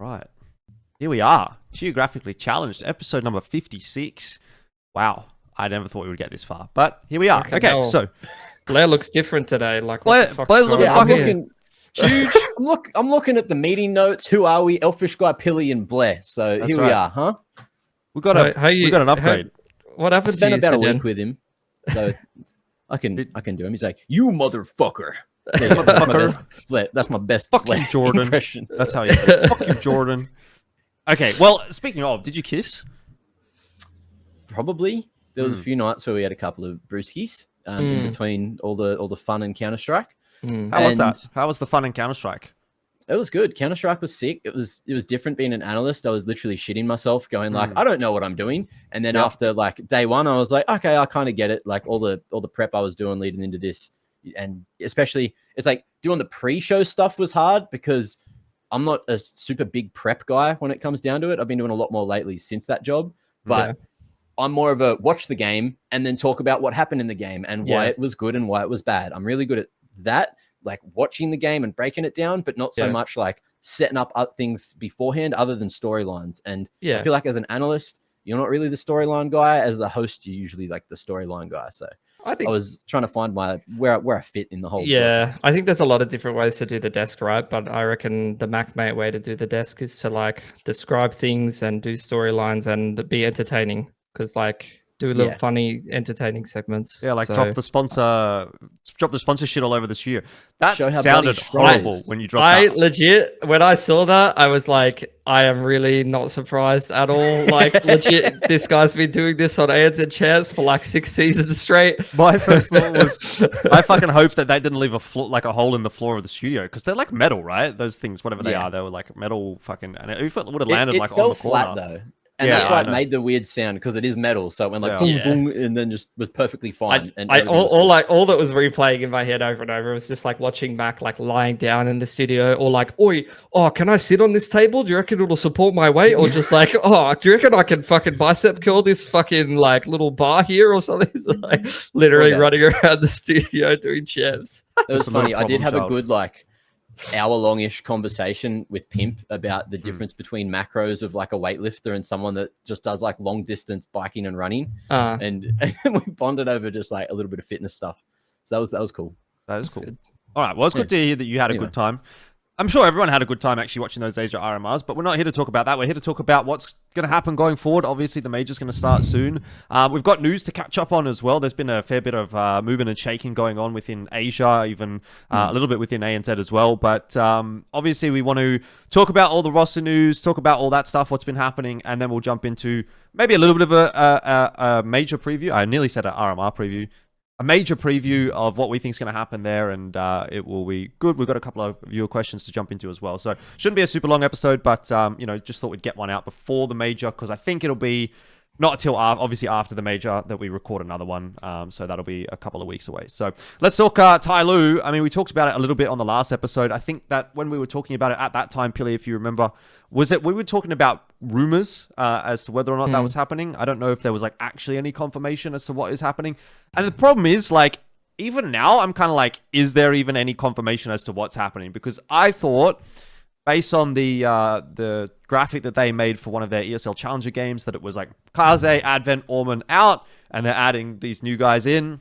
Right. Here we are. Geographically Challenged, episode number 56. Wow. I never thought we would get this far, but here we are. Okay, so Bleh looks different today. Like, Bleh's looking I'm fucking huge. I'm looking at the meeting notes. Who are we? Elfishguy, Pilski and Bleh. So That's here right. we are, huh? We got an upgrade. What I happened to spent you, about a Sidon? week with him, so I can do him. He's like, "You motherfucker." That's my best Fuck you, Bleh Jordan. impression. That's how you say it. Fuck you, Jordan. Okay, well, speaking of, did you kiss? Probably. There was a few nights where we had a couple of brewskis in between all the fun and Counter-Strike. How was that? How was the fun in Counter-Strike? It was good. Counter-Strike was sick. It was different being an analyst. I was literally shitting myself, going like, I don't know what I'm doing. And then after like day one, I was like, okay, I kind of get it. Like all the prep I was doing leading into this, and especially it's like doing the pre-show stuff was hard because I'm not a super big prep guy when it comes down to it. I've been doing a lot more lately since that job, but I'm more of a watch the game and then talk about what happened in the game and why it was good and why it was bad. I'm really good at that, like watching the game and breaking it down, but not so much like setting up things beforehand other than storylines. And I feel like as an analyst, you're not really the storyline guy. As the host, you're usually like the storyline guy. So I was trying to find where I fit in the whole. Yeah, I think there's a lot of different ways to do the desk, right? But I reckon the MacMate way to do the desk is to like describe things and do storylines and be entertaining. Because like do little funny, entertaining segments. Yeah, like drop the sponsor shit all over the studio. That Show how sounded bloody strong it horrible is. when you dropped that. Legit, when I saw that, I was like, I am really not surprised at all. Like, legit, this guy's been doing this on ANZ Chairs for like 6 seasons straight. My first thought was, I fucking hope that they didn't leave a hole in the floor of the studio because they're like metal, right? Those things, whatever they are, they were like metal fucking. And if it would have landed like on the corner, flat though. And that's why it made the weird sound because it is metal. So it went like boom, boom, and then just was perfectly fine. All that was replaying in my head over and over was just like watching Mac like lying down in the studio or like, oi, can I sit on this table? Do you reckon it'll support my weight? Or just like, do you reckon I can fucking bicep curl this fucking like little bar here or something? So, like literally running around the studio doing chefs. It was funny. I did have a good like hour-long-ish conversation with Pimp about the difference between macros of like a weightlifter and someone that just does like long distance biking and running, and we bonded over just like a little bit of fitness stuff. So that was cool. That is cool. All right, well, it's good to hear that you had a good time. I'm sure everyone had a good time actually watching those Asia RMRs, but we're not here to talk about that. We're here to talk about what's going to happen going forward. Obviously, the major's going to start soon. We've got news to catch up on as well. There's been a fair bit of moving and shaking going on within Asia, even a little bit within ANZ as well. But obviously, we want to talk about all the roster news, talk about all that stuff, what's been happening, and then we'll jump into maybe a little bit of a major preview. I nearly said an RMR preview. A major preview of what we think is going to happen there, and it will be good. We've got a couple of viewer questions to jump into as well, so shouldn't be a super long episode, but just thought we'd get one out before the major because I think it'll be not until obviously after the major that we record another one, so that'll be a couple of weeks away. So let's talk Tyloo. I mean, we talked about it a little bit on the last episode. I think that when we were talking about it at that time, Pilly, if you remember, was it we were talking about rumors as to whether or not that was happening. I don't know if there was like actually any confirmation as to what is happening. And the problem is like, even now I'm kind of like, is there even any confirmation as to what's happening? Because I thought based on the graphic that they made for one of their ESL Challenger games that it was like Kaze, Advent, Orman out, and they're adding these new guys in.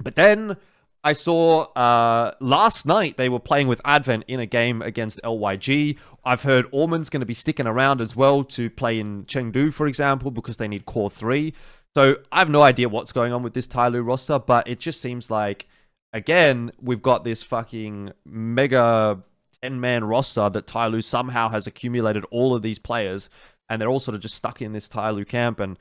But then I saw last night they were playing with Advent in a game against LYG. I've heard Orman's going to be sticking around as well to play in Chengdu, for example, because they need Core 3. So I have no idea what's going on with this Tyloo roster, but it just seems like, again, we've got this fucking mega 10-man roster that Tyloo somehow has accumulated all of these players, and they're all sort of just stuck in this Tyloo camp, and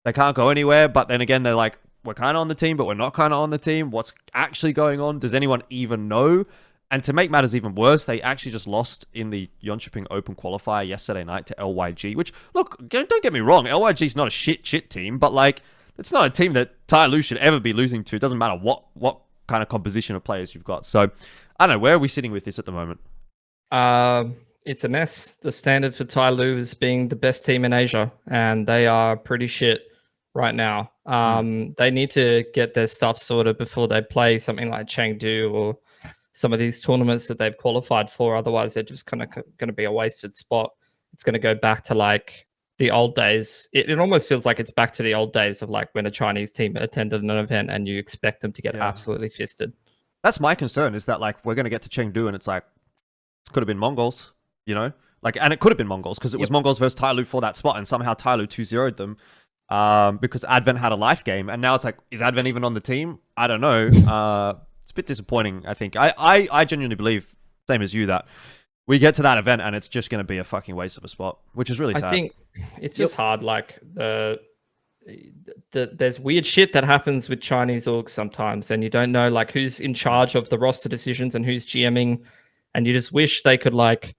they can't go anywhere. But then again, they're like, we're kind of on the team, but we're not kind of on the team. What's actually going on? Does anyone even know? And to make matters even worse, they actually just lost in the Jönköping Open qualifier yesterday night to LYG, which, look, don't get me wrong, LYG's not a shit team, but like, it's not a team that Tyloo should ever be losing to. It doesn't matter what kind of composition of players you've got. So, I don't know, where are we sitting with this at the moment? It's a mess. The standard for Tyloo is being the best team in Asia, and they are pretty shit right now. They need to get their stuff sorted before they play something like Chengdu or some of these tournaments that they've qualified for. Otherwise, they're just kind of going to be a wasted spot. It's going to go back to like the old days. It almost feels like it's back to the old days of like when a Chinese team attended an event and you expect them to get absolutely fisted. That's my concern, is that like we're going to get to Chengdu and it's like, it could have been Mongolz, you know? Like, and it could have been Mongolz because it was Mongolz versus Tyloo for that spot, and somehow Tyloo 2-0'd them because Advent had a life game, and now it's like, is Advent even on the team? I don't know. It's a bit disappointing, I think. I genuinely believe, same as you, that we get to that event and it's just going to be a fucking waste of a spot, which is really sad. I think it's just hard. Like there's weird shit that happens with Chinese orgs sometimes, and you don't know like who's in charge of the roster decisions and who's GMing, and you just wish they could like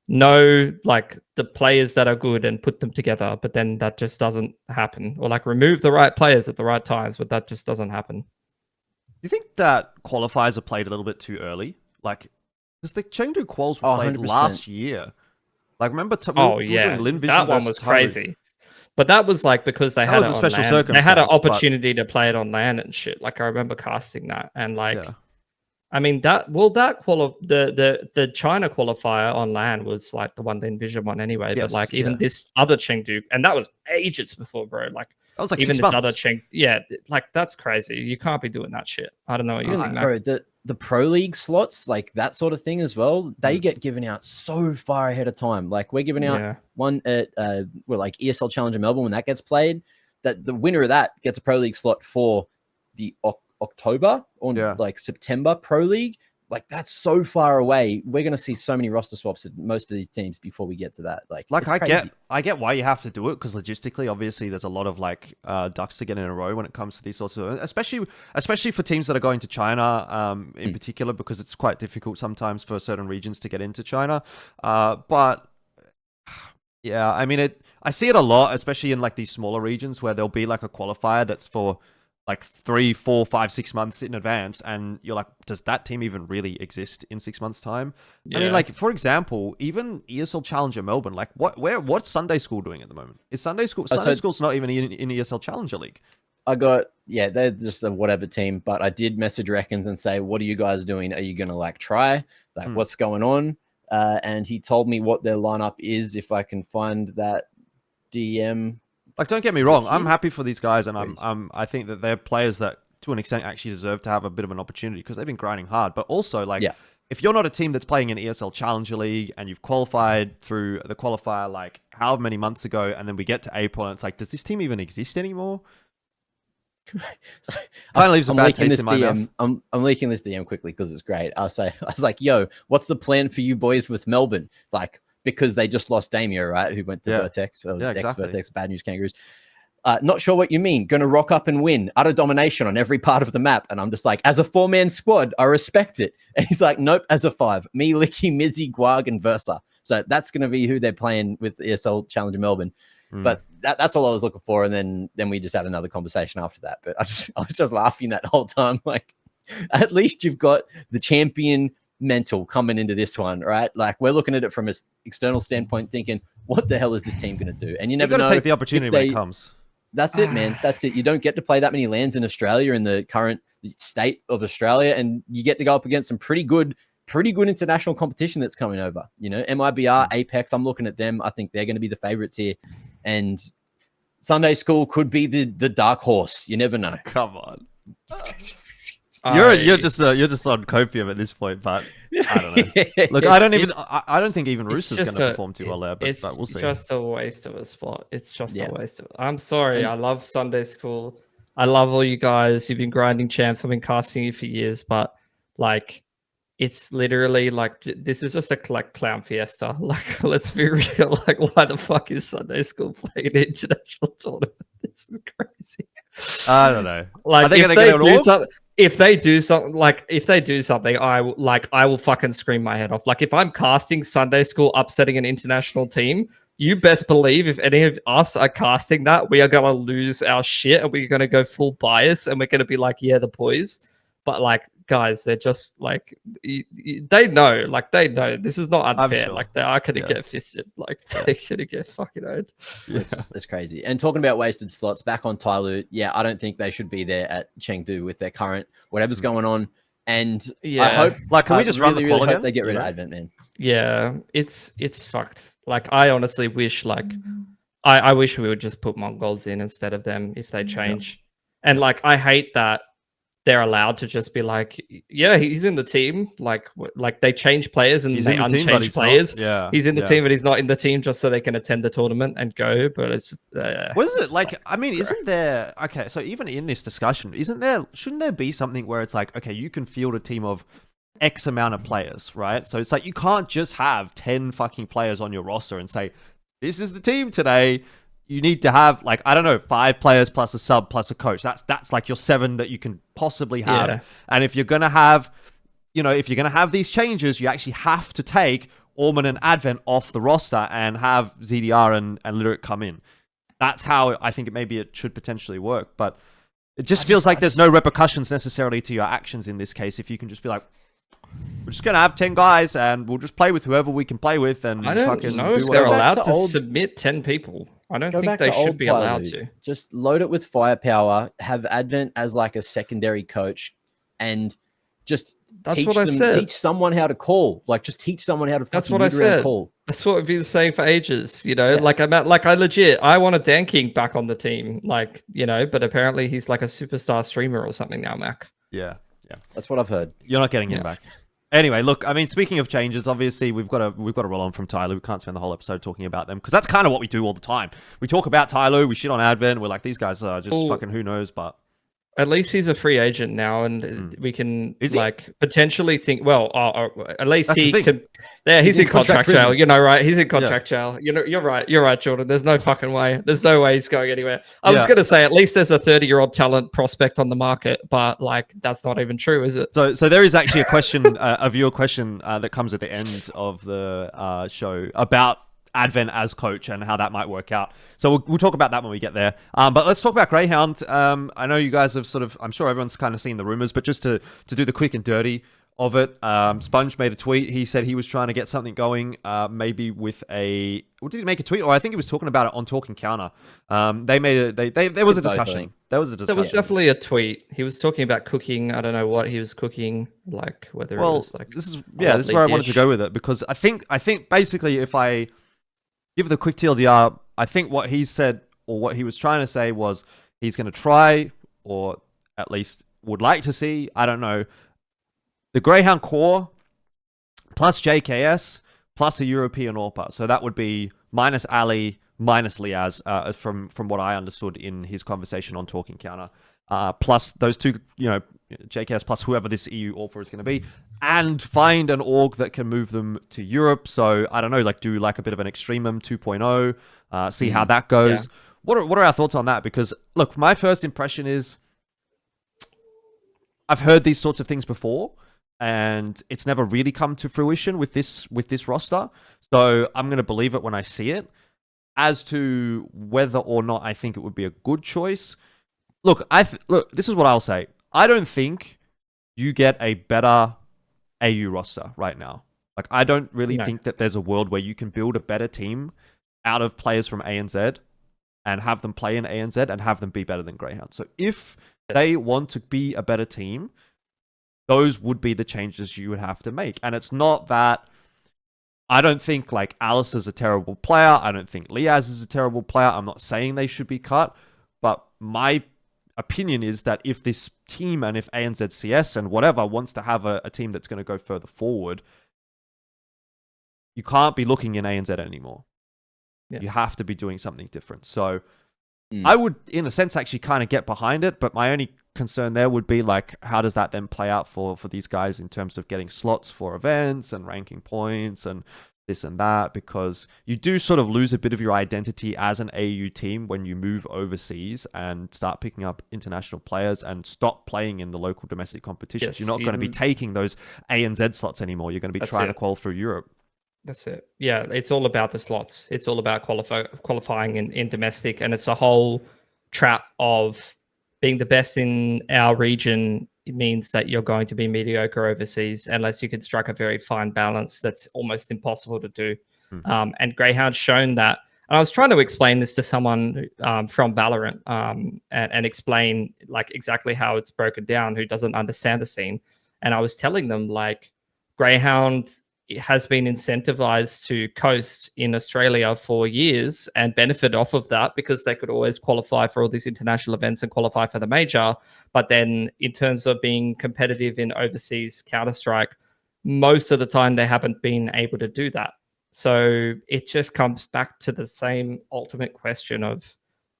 know like the players that are good and put them together, but then that just doesn't happen. Or like remove the right players at the right times, but that just doesn't happen. Do you think that qualifiers are played a little bit too early? Like, because the Chengdu quals were played 100%. last year. Like, remember? We were doing Lynn that one was crazy. But that was like because they had it on special LAN. circumstance. They had an opportunity to play it on LAN and shit. Like I remember casting that, and like, I mean the China qualifier on LAN was like the one, the Envision one anyway. But like even this other Chengdu, and that was ages before, bro. Like that was like even 6 this months. other like that's crazy. You can't be doing that shit. I don't know what you think, bro. The Pro League slots, like that sort of thing as well, they get given out so far ahead of time. Like we're giving out one at like ESL Challenger Melbourne when that gets played, that the winner of that gets a Pro League slot for the October or like September Pro League. Like that's so far away. We're gonna see so many roster swaps at most of these teams before we get to that. Like I get why you have to do it, because logistically, obviously, there's a lot of like ducks to get in a row when it comes to these sorts of, especially for teams that are going to China in particular, because it's quite difficult sometimes for certain regions to get into China. But yeah, I mean I see it a lot, especially in like these smaller regions where there'll be like a qualifier that's for like 3, 4, 5, 6 months in advance, and you're like, does that team even really exist in 6 months' time? I mean, like for example, even ESL Challenger Melbourne, like what's Sunday School doing at the moment? Is Sunday School's not even in ESL Challenger League? They're just a whatever team, but I did message Reckons and say, what are you guys doing? Are you gonna like try? Like what's going on? And he told me what their lineup is, if I can find that DM. Like, don't get me wrong, I'm happy for these guys, and I think that they're players that, to an extent, actually deserve to have a bit of an opportunity because they've been grinding hard. But also, like, if you're not a team that's playing in ESL Challenger League and you've qualified through the qualifier like however many months ago, and then we get to April and it's like, does this team even exist anymore? Kind of leaves a bad taste in my mouth. I'm leaking this DM quickly because it's great. I was like, yo, what's the plan for you boys with Melbourne? Like, because they just lost Damio, right? Who went to Vertex, exactly. Vertex, Bad News Kangaroos. Not sure what you mean. Gonna rock up and win. Utter domination on every part of the map. And I'm just like, as a 4-man squad, I respect it. And he's like, nope, as a 5. Me, Licky, Mizzy, Guag, and Versa. So that's going to be who they're playing with ESL Challenger Melbourne. But that's all I was looking for. And then we just had another conversation after that. But I was just laughing that whole time. Like, at least you've got the champion mental coming into this one, right? Like, we're looking at it from an external standpoint, thinking, what the hell is this team going to do? And you never know. Take the opportunity when it comes. That's it, man. That's it. You don't get to play that many LANs in Australia, in the current state of Australia, and you get to go up against some pretty good international competition that's coming over. You know, MIBR, Apex, I'm looking at them. I think they're going to be the favorites here. And Sunday School could be the dark horse. You never know. Come on. You're just on copium at this point, but I don't know. Look, I don't think even Rooster's going to perform too well there, but we'll see. It's just a waste of a spot. It's just a waste of. I'm sorry. I love Sunday School. I love all you guys. You've been grinding champs. I've been casting you for years, but like, it's literally like, this is just a clown fiesta. Like, let's be real. Like, why the fuck is Sunday School playing an international tournament? This is crazy. I don't know. Like, if they do something, I will fucking scream my head off. Like, if I'm casting Sunday School upsetting an international team, you best believe if any of us are casting that, we are gonna lose our shit and we're gonna go full bias and we're gonna be like, yeah, the boys. But like, guys, they're just like, they know this is not unfair. Sure. Like, they are gonna get fisted. Like, they're gonna get fucking owned. It's crazy. And talking about wasted slots, back on Tyloo, I don't think they should be there at Chengdu with their current whatever's going on. And Yeah. I hope, Like, can we just run the really call hope again? they get rid You of know? Advent, man. Yeah, it's fucked. Like, I honestly wish, like, I wish we would just put Mongolz in instead of them if they change. And like, I hate that they're allowed to just be like, yeah, he's in the team. Like they change players and He's they in the team, but unchange he's not. players. Yeah, He's in the yeah. team, but he's not in the team just so they can attend the tournament and go. But it's just, What is it's it like? just I mean, isn't there? Okay, so even in this discussion, shouldn't there be something where it's like, okay, you can field a team of X amount of players, right? So it's like you can't just have 10 fucking players on your roster and say, this is the team today. You need to have, like, I don't know, 5 players plus a sub plus a coach. That's like your 7 that you can possibly have. Yeah. And if you're gonna have, if you're gonna have these changes, you actually have to take Orman and Advent off the roster and have ZDR and Lyric come in. That's how I think it should potentially work. But it just feels like there's no repercussions necessarily to your actions in this case. If you can just be like, we're just going to have 10 guys and we'll just play with whoever we can play with. And I don't fucking know if do they're whatever. allowed Back to to submit 10 people. I don't Go think back they to should old be allowed Tyloo. to. Just load it with firepower, have Advent as like a secondary coach, and just That's what I said. teach someone how to call. Like, just teach someone how to That's fucking what I move around said. call. That's what we've been saying for ages, Yeah. Like I want a Dan King back on the team, but apparently he's like a superstar streamer or something now, Mac. Yeah. That's what I've heard. You're not getting him back. Anyway, look, I mean, speaking of changes, obviously we've got to roll on from Tyloo. We can't spend the whole episode talking about them because that's kind of what we do all the time. We talk about Tyloo, we shit on Advent, we're like, these guys are just fucking who knows, but At least he's a free agent now, and we can Is he? potentially think. Well, at least That's the he thing. could. Yeah, he's in contract jail. prison. Right? He's in contract jail. You're right. You're right, Jordan. There's no fucking way. There's no way he's going anywhere. I was gonna say at least there's a 30-year-old talent prospect on the market, but like that's not even true, is it? So there is actually a question, a viewer question that comes at the end of the show about Advent as coach and how that might work out. So we'll talk about that when we get there. But let's talk about Grayhound. I know you guys have I'm sure everyone's kind of seen the rumors, but just to do the quick and dirty of it, SPUNJ made a tweet. He said he was trying to get something going, maybe with did he make a tweet? Or I think he was talking about it on Talking Counter. There was a discussion. There was definitely a tweet. He was talking about cooking. I don't know what he was cooking, like whether it was like this is where I wanted to go with it, because I think basically if I give the quick TLDR, I think what he said, or what he was trying to say, was he's going to try, or at least would like to see, I don't know, the Grayhound core plus JKS plus a European AWPer. So that would be minus Ali, minus Liaz, from what I understood in his conversation on Talking Counter. Plus those two, JKS plus whoever this EU AWPer is going to be, and find an org that can move them to Europe. So I don't know, like do like a bit of an Extremum 2.0, see how that goes. Yeah. What are our thoughts on that? Because look, my first impression is I've heard these sorts of things before, and it's never really come to fruition with this roster. So I'm going to believe it when I see it. As to whether or not I think it would be a good choice, look, this is what I'll say. I don't think you get a better AU roster right now. Like, I don't really think that there's a world where you can build a better team out of players from ANZ and have them play in ANZ and have them be better than Grayhound. So if they want to be a better team, those would be the changes you would have to make. And it's not that I don't think like Alice is a terrible player. I don't think Liaz is a terrible player. I'm not saying they should be cut, but my opinion is that if this team and if ANZCS and whatever wants to have a team that's going to go further forward, you can't be looking in ANZ anymore. Yes. You have to be doing something different. So I would, in a sense, actually kind of get behind it, but my only concern there would be like, how does that then play out for these guys in terms of getting slots for events and ranking points and this and that? Because you do sort of lose a bit of your identity as an AU team when you move overseas and start picking up international players and stop playing in the local domestic competitions. Yes, you're not going to be taking those ANZ slots anymore. You're going to be trying to qual through Europe. That's it. Yeah, it's all about the slots. It's all about qualifying in domestic, and it's a whole trap of being the best in our region. It means that you're going to be mediocre overseas unless you can strike a very fine balance. That's almost impossible to do. And Grayhound's shown that. And I was trying to explain this to someone from Valorant and explain like exactly how it's broken down, who doesn't understand the scene. And I was telling them like Greyhound has been incentivized to coast in Australia for years and benefit off of that because they could always qualify for all these international events and qualify for the major. But then in terms of being competitive in overseas Counter-Strike, most of the time they haven't been able to do that. So it just comes back to the same ultimate question of,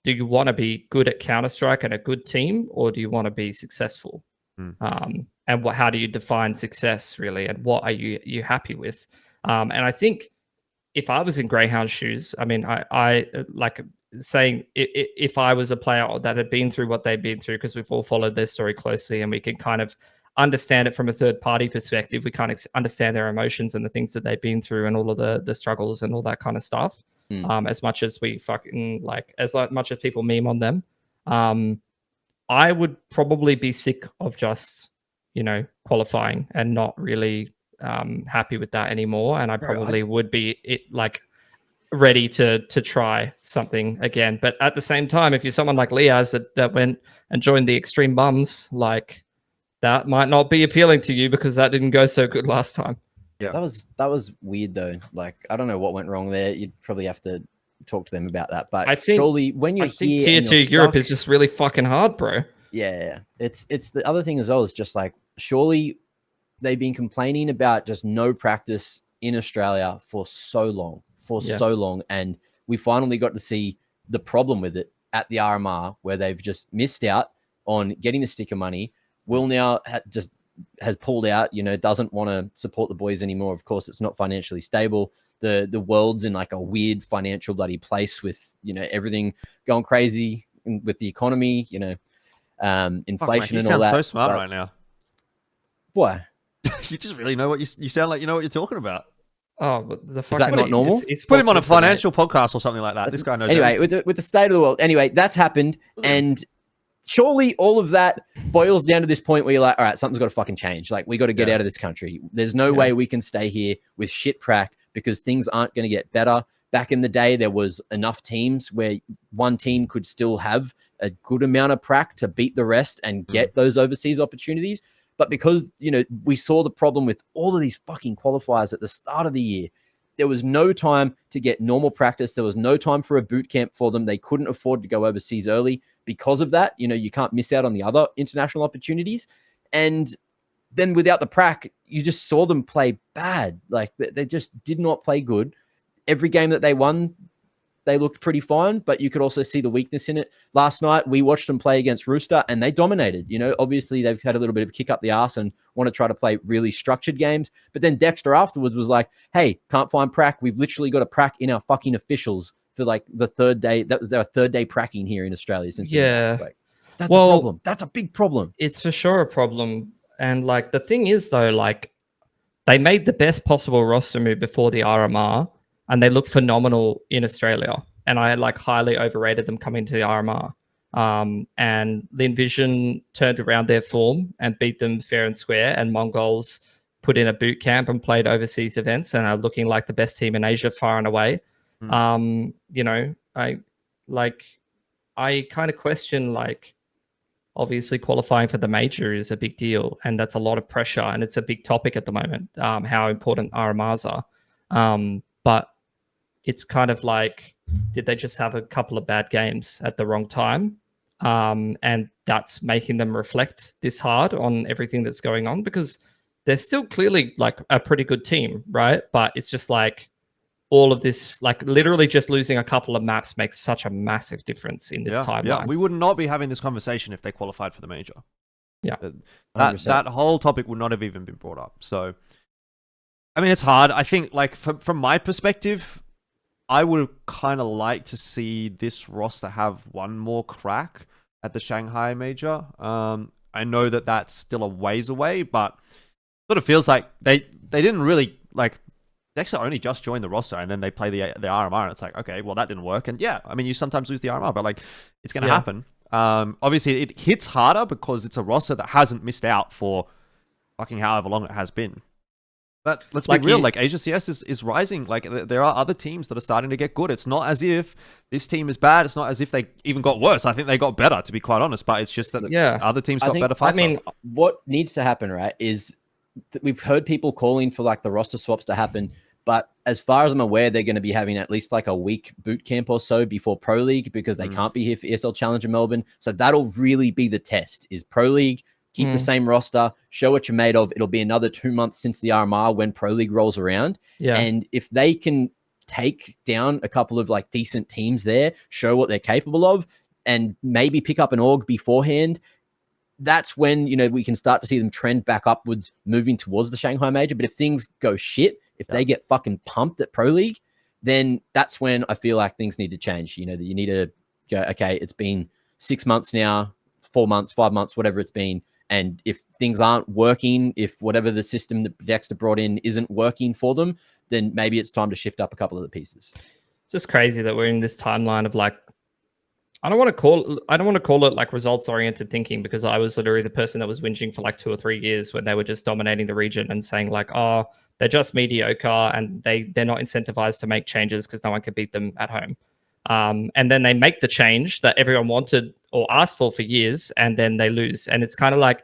do you want to be good at Counter-Strike and a good team, or do you want to be successful? And how do you define success really, and what are you happy with? And I think if I was in Greyhound's shoes, I mean, I like saying if I was a player that had been through what they've been through, because we've all followed their story closely and we can kind of understand it from a third party perspective. We kind of understand their emotions and the things that they've been through and all of the struggles and all that kind of stuff. As much as we fucking like, as much as people meme on them, I would probably be sick of just, qualifying and not really happy with that anymore. And I probably would be ready to try something again. But at the same time, if you're someone like Liaz that went and joined the Extreme Bums, like that might not be appealing to you because that didn't go so good last time. Yeah, that was weird though. Like, I don't know what went wrong there. You'd probably have to talk to them about that. But I think, surely when you're here, tier 2 Europe is just really fucking hard, bro. Yeah, it's the other thing as well. Is just like, surely they've been complaining about just no practice in Australia for so long, and we finally got to see the problem with it at the RMR, where they've just missed out on getting the sticker money. Will now has pulled out, doesn't want to support the boys anymore. Of course, it's not financially stable. The world's in like a weird financial bloody place with, everything going crazy with the economy, inflation and all that. You sound so smart right now. Why? You just really know what you sound like. You know what you're talking about. Oh, but the is that not normal? It's put him on a financial podcast or something like that. This guy knows. Anyway, with the state of the world. Anyway, that's happened, and surely all of that boils down to this point where you're like, all right, something's got to fucking change. Like, we got to get out of this country. There's no way we can stay here with shit prac because things aren't going to get better. Back in the day, there was enough teams where one team could still have a good amount of prac to beat the rest and get those overseas opportunities. But because, we saw the problem with all of these fucking qualifiers at the start of the year, there was no time to get normal practice. There was no time for a boot camp for them. They couldn't afford to go overseas early because of that. You can't miss out on the other international opportunities. And then without the prac, you just saw them play bad. Like, they just did not play good. Every game that they won, they looked pretty fine, but you could also see the weakness in it. Last night, we watched them play against Rooster, and they dominated. Obviously, they've had a little bit of a kick up the arse and want to try to play really structured games. But then Dexter afterwards was like, hey, can't find prac. We've literally got a prac in our fucking officials for like the third day. That was our third day pracking here in Australia. Since that's a problem. That's a big problem. It's for sure a problem. And like, the thing is though, like, they made the best possible roster move before the RMR, and they look phenomenal in Australia. And I like highly overrated them coming to the RMR. And Lynn Vision turned around their form and beat them fair and square. And Mongolz put in a boot camp and played overseas events and are looking like the best team in Asia far and away. I kind of question, like, obviously qualifying for the major is a big deal, and that's a lot of pressure, and it's a big topic at the moment, how important RMRs are. But it's kind of like, did they just have a couple of bad games at the wrong time? And that's making them reflect this hard on everything that's going on, because they're still clearly like a pretty good team, right? But it's just like all of this, like literally just losing a couple of maps makes such a massive difference in this timeline. Yeah, we would not be having this conversation if they qualified for the major. Yeah. That whole topic would not have even been brought up. So, I mean, it's hard. I think, like, from my perspective, I would kind of like to see this roster have one more crack at the Shanghai Major. I know that that's still a ways away, but sort of feels like they didn't really, like, Dexter only just joined the roster and then they play the RMR, and it's like, okay, well, that didn't work. And yeah, I mean, you sometimes lose the RMR, but like, it's going to happen. Obviously, it hits harder because it's a roster that hasn't missed out for fucking however long it has been. But let's Like be real, you- like Asia CS is rising. Like there are other teams that are starting to get good. It's not as if this team is bad. It's not as if they even got worse. I think they got better, to be quite honest. But it's just that Yeah. other teams I got think- better I faster. mean, what needs to happen, right, is we've heard people calling for like the roster swaps to happen. But as far as I'm aware, they're going to be having at least like a week boot camp or so before Pro League because they can't be here for ESL Challenger Melbourne. So that'll really be the test is Pro League. Keep the same roster, show what you're made of. It'll be another 2 months since the RMR when Pro League rolls around. Yeah. And if they can take down a couple of like decent teams there, show what they're capable of, and maybe pick up an org beforehand, that's when, you know, we can start to see them trend back upwards, moving towards the Shanghai Major. But if things go shit, if they get fucking pumped at Pro League, then that's when I feel like things need to change. You know, that you need to go, okay, it's been 6 months now, 4 months, 5 months, whatever it's been. And if things aren't working, if whatever the system that Dexter brought in isn't working for them, then maybe it's time to shift up a couple of the pieces. It's just crazy that we're in this timeline of like, I don't want to call it like results oriented thinking, because I was literally the person that was whinging for like 2 or 3 years when they were just dominating the region and saying like, oh, they're just mediocre and they're not incentivized to make changes because no one can beat them at home. And then they make the change that everyone wanted or asked for years, and then they lose. And it's kind of like,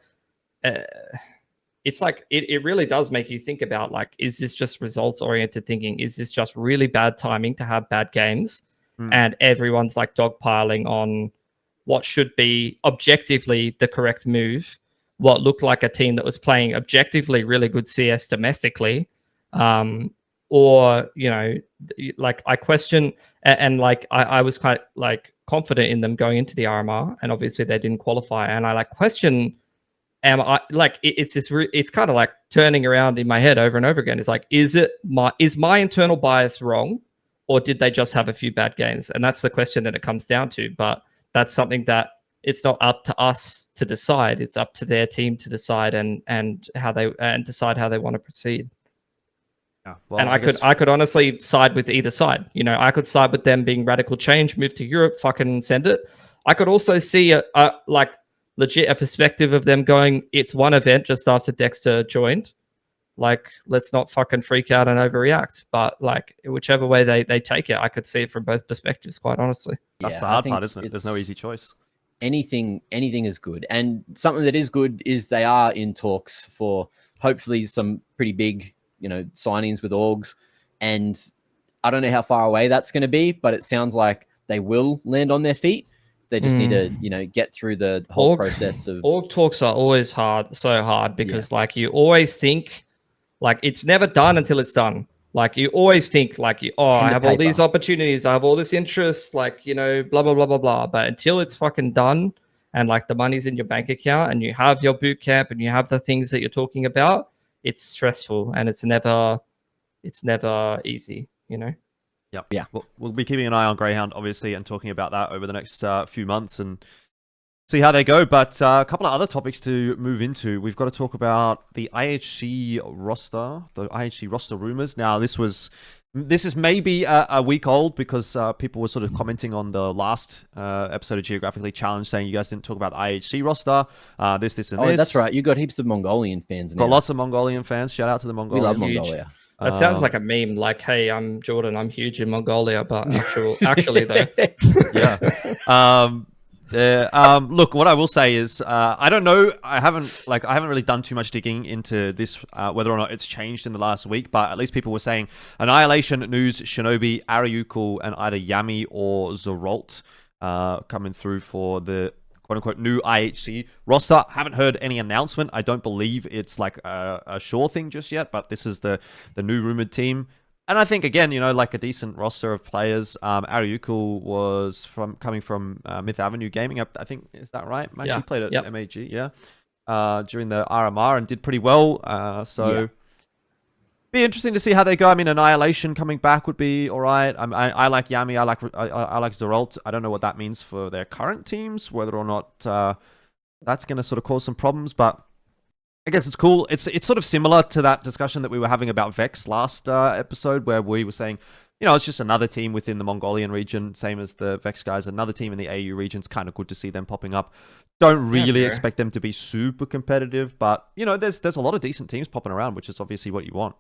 it's like, it really does make you think about like, is this just results oriented thinking? Is this just really bad timing to have bad games? And everyone's like dogpiling on what should be objectively the correct move, what looked like a team that was playing objectively really good CS domestically, or, you know, like I question, and like I was quite like confident in them going into the RMR, and obviously they didn't qualify, and I like question, am I like it's kind of like turning around in my head over and over again. It's like, is my internal bias wrong, or did they just have a few bad games? And that's the question that it comes down to. But that's something that it's not up to us to decide. It's up to their team to decide and decide how they want to proceed. Yeah, well, and I could honestly side with either side. You know, I could side with them being radical change, move to Europe, fucking send it. I could also see a like legit a perspective of them going, it's one event just after Dexter joined. Like, let's not fucking freak out and overreact. But like, whichever way they take it, I could see it from both perspectives, quite honestly. That's the hard part, isn't it? There's no easy choice. Anything is good. And something that is good is they are in talks for hopefully some pretty big, you know, signings with orgs. And I don't know how far away that's going to be, but it sounds like they will land on their feet. They just need to, you know, get through the whole process of... Org talks are always so hard because like you always think like it's never done until it's done. Like you always think like, I have all these opportunities, I have all this interest, like, you know, blah, blah, blah, blah, blah. But until it's fucking done and like the money's in your bank account and you have your boot camp and you have the things that you're talking about, it's stressful and it's never easy, you know? Yep. Yeah. We'll be keeping an eye on Grayhound, obviously, and talking about that over the next few months and see how they go. But a couple of other topics to move into. We've got to talk about the IHC roster, the IHC roster rumors. Now, this is maybe a week old because people were sort of commenting on the last episode of Geographically Challenged, saying you guys didn't talk about the IHC roster. This, and this. Oh, that's right. You got heaps of Mongolian fans now. Got lots of Mongolian fans. Shout out to the Mongolians. We love Mongolia. That sounds like a meme. Like, hey, I'm Jordan. I'm huge in Mongolia, but actually though, yeah. Look, what I will say is, I don't know. I haven't really done too much digging into this, whether or not it's changed in the last week. But at least people were saying Annihilation, News, Shinobi, Ariukul, and either Yami or Zerolt coming through for the quote-unquote new IHC roster. Haven't heard any announcement. I don't believe it's like a sure thing just yet, but this is the new rumored team. And I think, again, you know, like a decent roster of players. Ariukul was coming from Myth Avenue Gaming. I think, is that right, Mike? Yeah. He played at MAG, during the RMR and did pretty well. Be interesting to see how they go. I mean, Annihilation coming back would be all right. I like Yami. I like Zerolt. I don't know what that means for their current teams, whether or not that's going to sort of cause some problems. But I guess it's cool. It's sort of similar to that discussion that we were having about Vex last episode, where we were saying, you know, it's just another team within the Mongolian region, same as the Vex guys. Another team in the AU region. It's kind of good to see them popping up. Don't really expect them to be super competitive, but you know, there's a lot of decent teams popping around, which is obviously what you want.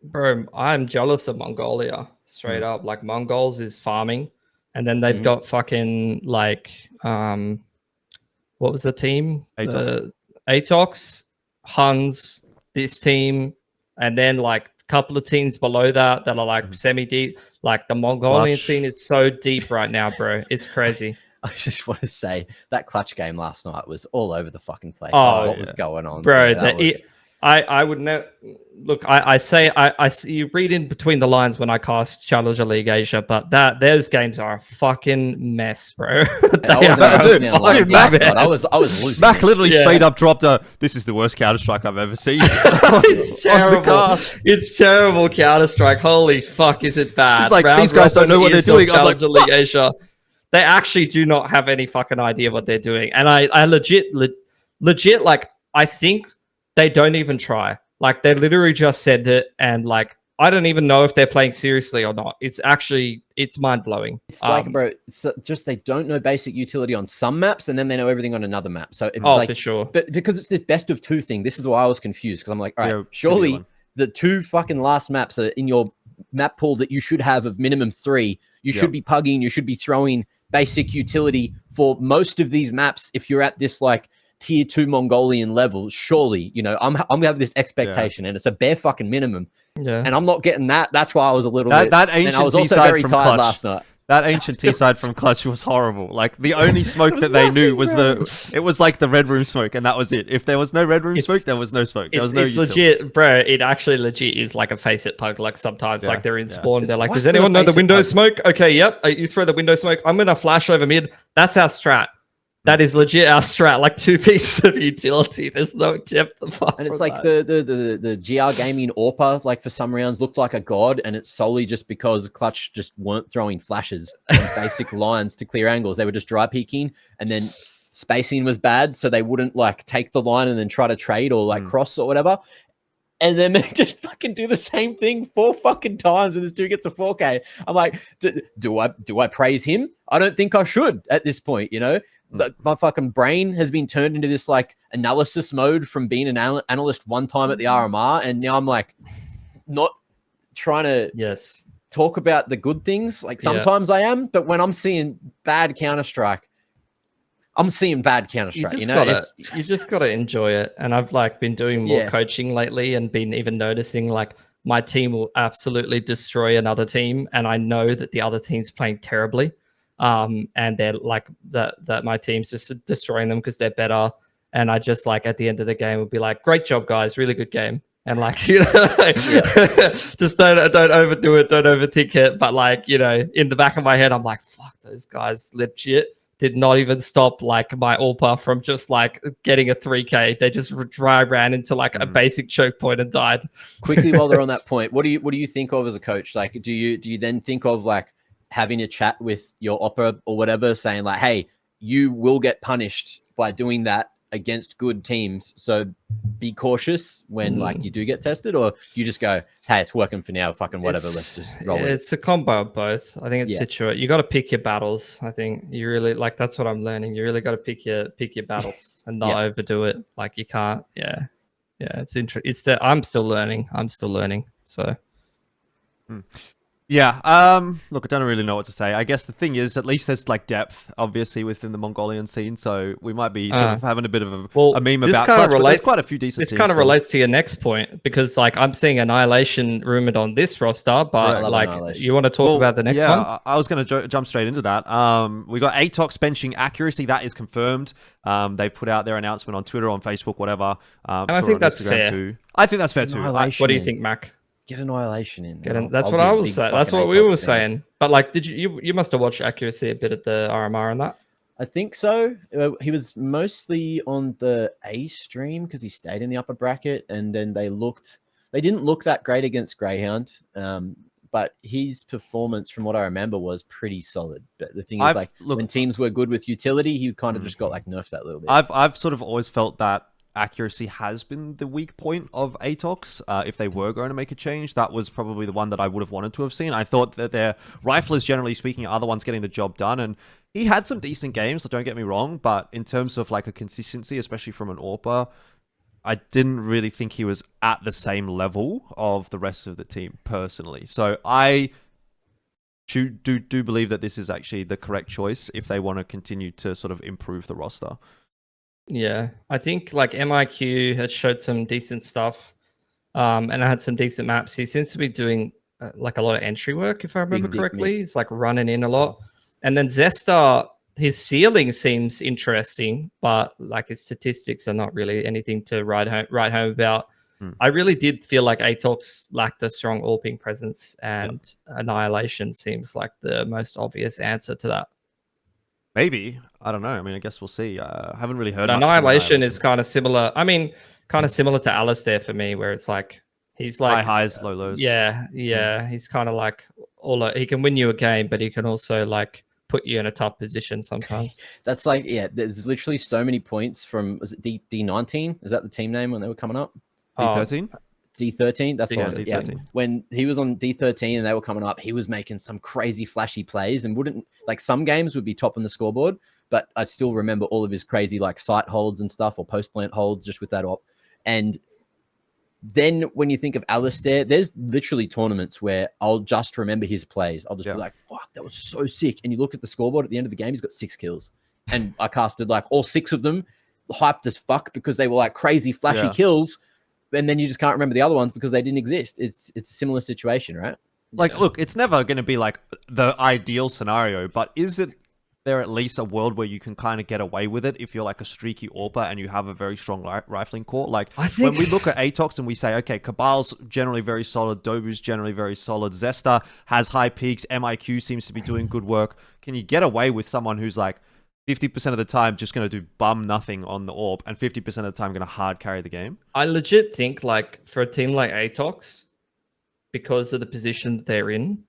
Bro, I'm jealous of Mongolia, straight up. Like Mongolz is farming, and then they've got fucking like what was the team? Atox. Atox, Huns, this team, and then like a couple of teams below that that are like semi-deep. Like the Mongolian Clutch. scene is so deep right now, bro. It's crazy. I just want to say that clutch game last night was all over the fucking place. Oh, what was going on, bro? Yeah, that was... I would never look. I say I see you read in between the lines when I cast Challenger League Asia, but those games are a fucking mess, bro. I was losing. Mac literally straight up dropped a. This is the worst Counter Strike I've ever seen. It's terrible. It's terrible Counter Strike. Holy fuck, is it bad? It's like these guys don't know what they're doing. Challenger League Asia. They actually do not have any fucking idea what they're doing, and I legit like I think they don't even try. Like they literally just said it, and like I don't even know if they're playing seriously or not. It's mind blowing. It's like, bro, it's just they don't know basic utility on some maps, and then they know everything on another map. So it's like, for sure. But because it's the best of two thing, this is why I was confused, because I'm like, all right, surely the two fucking last maps are in your map pool that you should have of minimum 3. You should be pugging. You should be throwing basic utility for most of these maps. If you're at this like tier 2 Mongolian level, surely, you know, I'm gonna have this expectation, and it's a bare fucking minimum. Yeah, and I'm not getting that. That's why I was a little bit. That ancient, and I was also very tired Clutch. Last night. That ancient T-side from Clutch was horrible. Like the only smoke that they knew was it was like the red room smoke, and that was it. If there was no red room smoke, there was no smoke. There was no It's legit, bro. It actually legit is like a face it pug. Like sometimes, like they're in spawn, they're like, "Does anyone know the window smoke?" Okay, yep. You throw the window smoke. I'm gonna flash over mid. That's our strat. That is legit our strat, like 2 pieces of utility. There's no depth of far. And it's like the GR gaming AWPA, like for some rounds looked like a god, and it's solely just because Clutch just weren't throwing flashes and basic lines to clear angles. They were just dry peeking, and then spacing was bad, so they wouldn't like take the line and then try to trade or like cross or whatever. And then they just fucking do the same thing 4 fucking times, and this dude gets a 4K. I'm like, do I praise him? I don't think I should at this point, you know? My fucking brain has been turned into this like analysis mode from being an analyst one time at the RMR, and now I'm like not trying to talk about the good things. Like sometimes I am, but when I'm seeing bad Counter-Strike, I'm seeing bad Counter-Strike. You know, you just gotta enjoy it. And I've like been doing more coaching lately, and been even noticing like my team will absolutely destroy another team, and I know that the other team's playing terribly. And they're like that my team's just destroying them because they're better, and I just like at the end of the game will be like, great job guys, really good game, and like, you know, like, just don't overdo it, don't overthink it, but like, you know, in the back of my head I'm like, fuck, those guys legit did not even stop like my AWPA from just like getting a 3K. They just dry ran into like a basic choke point and died. Quickly, while they're on that point, what do you think of as a coach? Like, do you then think of like having a chat with your opera or whatever, saying like, hey, you will get punished by doing that against good teams, so be cautious when like you do get tested? Or you just go, hey, it's working for now, fucking whatever, let's just roll it? It's a combo of both. I think it's situate. You got to pick your battles. I think you really like, that's what I'm learning. You really got to pick your battles and not overdo it. Like you can't. It's interesting. I'm still learning. So yeah, look, I don't really know what to say. I guess the thing is, at least there's like depth, obviously, within the Mongolian scene. So we might be sort of having a bit of a meme about Clutch, but there's quite a few decent teams. This kind of relates to your next point, because like I'm seeing Annihilation rumored on this roster, but like you want to talk about the next one? Yeah, I was going to jump straight into that. We got Atox benching accuracy. That is confirmed. They've put out their announcement on Twitter, on Facebook, whatever. And I think that's fair. Too. I think that's fair too. What do you think, Mac? Get Annihilation in. That's what I was saying. That's what we were saying. But like, did you must have watched accuracy a bit at the RMR on that? I think so. He was mostly on the A stream because he stayed in the upper bracket, and then they didn't look that great against Grayhound. But his performance, from what I remember, was pretty solid. But the thing is, when teams were good with utility, he kind of just got like nerfed that little bit. I've sort of always felt that accuracy has been the weak point of Atox. If they were going to make a change, that was probably the one that I would have wanted to have seen. I thought that their riflers, generally speaking, are the ones getting the job done, and he had some decent games, so don't get me wrong, but in terms of like a consistency, especially from an AWPA, I didn't really think he was at the same level of the rest of the team personally. So I do believe that this is actually the correct choice if they want to continue to sort of improve the roster. Yeah, I think like MIQ has showed some decent stuff, and I had some decent maps. He seems to be doing like a lot of entry work, if I remember correctly. He's like running in a lot, and then Zesta, his ceiling seems interesting, but like his statistics are not really anything to write home about. I really did feel like Atox lacked a strong AWPing presence, and Annihilation seems like the most obvious answer to that. Maybe. I don't know. I mean, I guess we'll see. I haven't really heard But much from Annihilation is kind of similar. I mean, kind of similar to Alistair for me, where it's like he's like high highs, low lows. Yeah. He's kind of like he can win you a game, but he can also like put you in a tough position sometimes. That's like, yeah, there's literally so many points from, was it D19? Is that the team name when they were coming up? D13? D13, that's yeah, all. D13. Yeah. When he was on D13 and they were coming up, he was making some crazy flashy plays and wouldn't, like, some games would be top on the scoreboard, but I still remember all of his crazy like site holds and stuff, or post plant holds just with that op. And then when you think of Alistair, there's literally tournaments where I'll just remember his plays. I'll just be like, fuck, that was so sick. And you look at the scoreboard at the end of the game, he's got 6 kills. And I casted like all 6 of them, hyped as fuck because they were like crazy flashy kills. And then you just can't remember the other ones because they didn't exist. It's a similar situation, right? Like, look, it's never going to be like the ideal scenario, but is it there at least a world where you can kind of get away with it if you're like a streaky AWPer and you have a very strong rifling core? Like, when we look at Atox and we say, okay, Cabal's generally very solid, Dobu's generally very solid, Zesta has high peaks, MIQ seems to be doing good work. Can you get away with someone who's like 50% of the time just going to do bum nothing on the AWP and 50% of the time going to hard carry the game? I legit think like for a team like Atox, because of the position that they're in,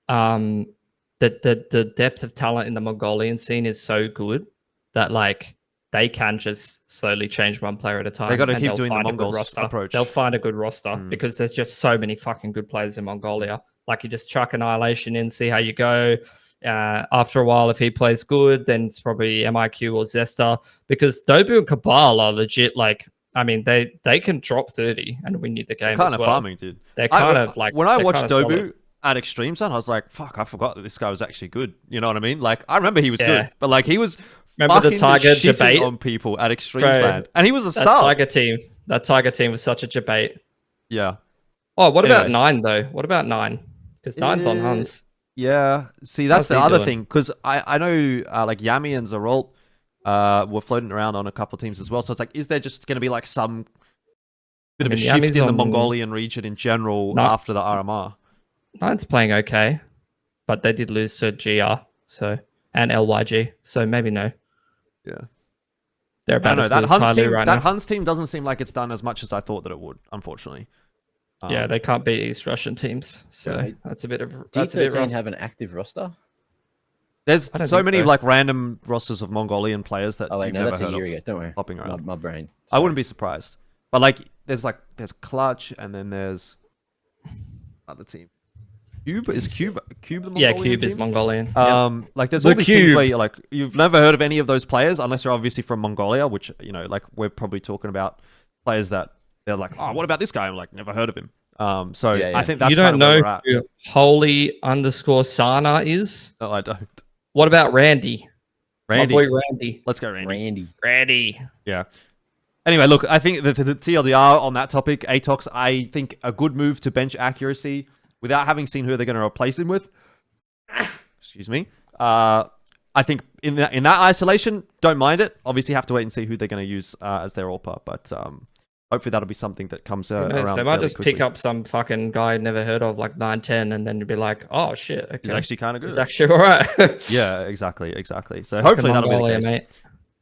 that the depth of talent in the Mongolian scene is so good that like they can just slowly change one player at a time. They got to keep doing the Mongolz approach. They'll find a good roster because there's just so many fucking good players in Mongolia. Like you just chuck Annihilation in, see how you go. After a while, if he plays good, then it's probably MIQ or Zesta, because Dobu and Cabal are legit. Like, I mean, they can drop 30 and win you the game. Kind as of well. farming, dude. They're kind of like when I watched Dobu solid at Extreme Zone, I was like, fuck, I forgot that this guy was actually good. You know what I mean? Like, I remember he was good, but like he was remember the Tiger debate on people at Extreme Zone, and he was a sub. That Tiger team was such a debate. Yeah. Oh, what about 9 though? What about 9? Because 9's on Huns. Yeah, see, that's the other thing, because I know like Yami and Zerolt were floating around on a couple of teams as well. So it's like, is there just going to be like some bit of a shift in the Mongolian region in general after the RMR? 9's playing okay, but they did lose to GR and LYG, so maybe no. Yeah. They're about as good as Tyloo right now. That Huns team doesn't seem like it's done as much as I thought that it would, unfortunately. Yeah, they can't beat East Russian teams, so that's a bit of that's a bit rough. Have an active roster? There's so many like random rosters of Mongolian players that you've never that's heard a year of ago. Don't worry, popping around. My brain. I wouldn't be surprised, but like there's Clutch, and then there's other team. Cube the Mongolian Cube team? Is Mongolian. Like there's all these teams where you're like, you've never heard of any of those players unless you're obviously from Mongolia, which, you know, like we're probably talking about players that they're like, oh, what about this guy? I'm like, never heard of him. I think that's you don't know who Holy_Sana is? No, I don't. What about Randy? My boy Randy. Let's go, Randy. Randy. Yeah. Anyway, look, I think the TLDR on that topic, Atox, I think a good move to bench accuracy without having seen who they're going to replace him with. Excuse me. I think in that isolation, don't mind it. Obviously, have to wait and see who they're going to use as their AWPer, but hopefully that'll be something that comes around. They might just pick up some fucking guy I'd never heard of, like 910, and then you'd be like, oh shit, okay. He's actually kind of good. He's actually all right. Yeah, exactly. So hopefully that'll be the case. Mate.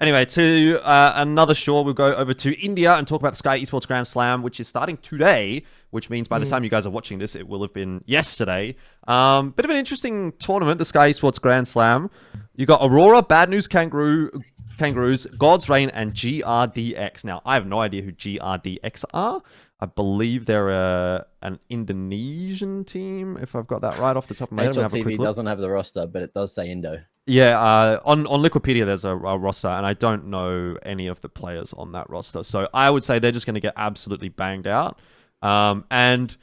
Anyway, to another shore, we'll go over to India and talk about the Skyesports Grand Slam, which is starting today, which means by the time you guys are watching this, it will have been yesterday. Bit of an interesting tournament, the Skyesports Grand Slam. You got Aurora, Bad News Kangaroos, God's Reign, and GRDX. Now, I have no idea who GRDX are. I believe they're an Indonesian team, if I've got that right off the top of my head. HLTV doesn't have the roster, but it does say Indo. Yeah, on Liquipedia there's a roster, and I don't know any of the players on that roster. So I would say they're just going to get absolutely banged out. And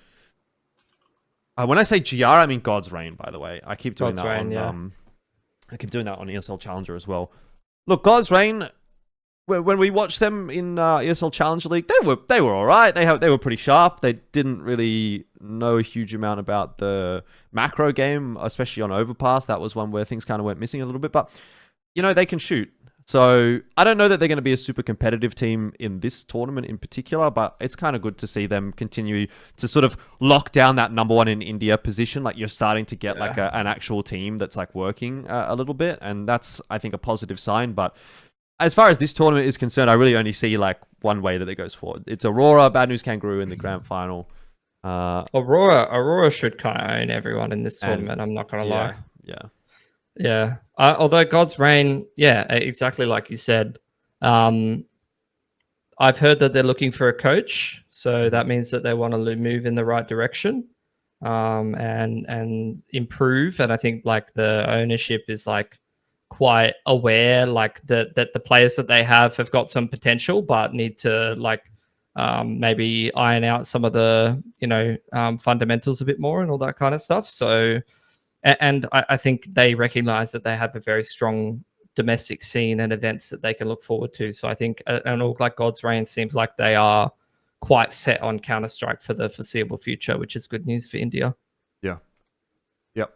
when I say GR, I mean God's Reign. By the way, I keep doing God's that Reign, on yeah. I keep doing that on ESL Challenger as well. Look, God's Reign. When we watched them in ESL Challenger League, they were all right. They were pretty sharp. They didn't really know a huge amount about the macro game, especially on Overpass. That was one where things kind of went missing a little bit. But they can shoot. So I don't know that they're going to be a super competitive team in this tournament in particular, but it's kind of good to see them continue to sort of lock down that number one in India position. Like you're starting to get like an actual team that's like working a little bit, and that's I think a positive sign. But as far as this tournament is concerned, I really only see like one way that it goes forward. It's Aurora, Bad News Kangaroo in the grand final. Aurora should kind of own everyone in this tournament. I'm not gonna lie. Yeah. Although God's Reign, exactly like you said. I've heard that they're looking for a coach, so that means that they want to move in the right direction, and improve. And I think like the ownership is like quite aware, like that the players that they have got some potential, but need to like maybe iron out some of the fundamentals a bit more and all that kind of stuff. So, and I think they recognize that they have a very strong domestic scene and events that they can look forwad to. So I think an org like God's Reign seems like they are quite set on Counter-Strike for the foreseeable future, which is good news for India. Yeah. Yep.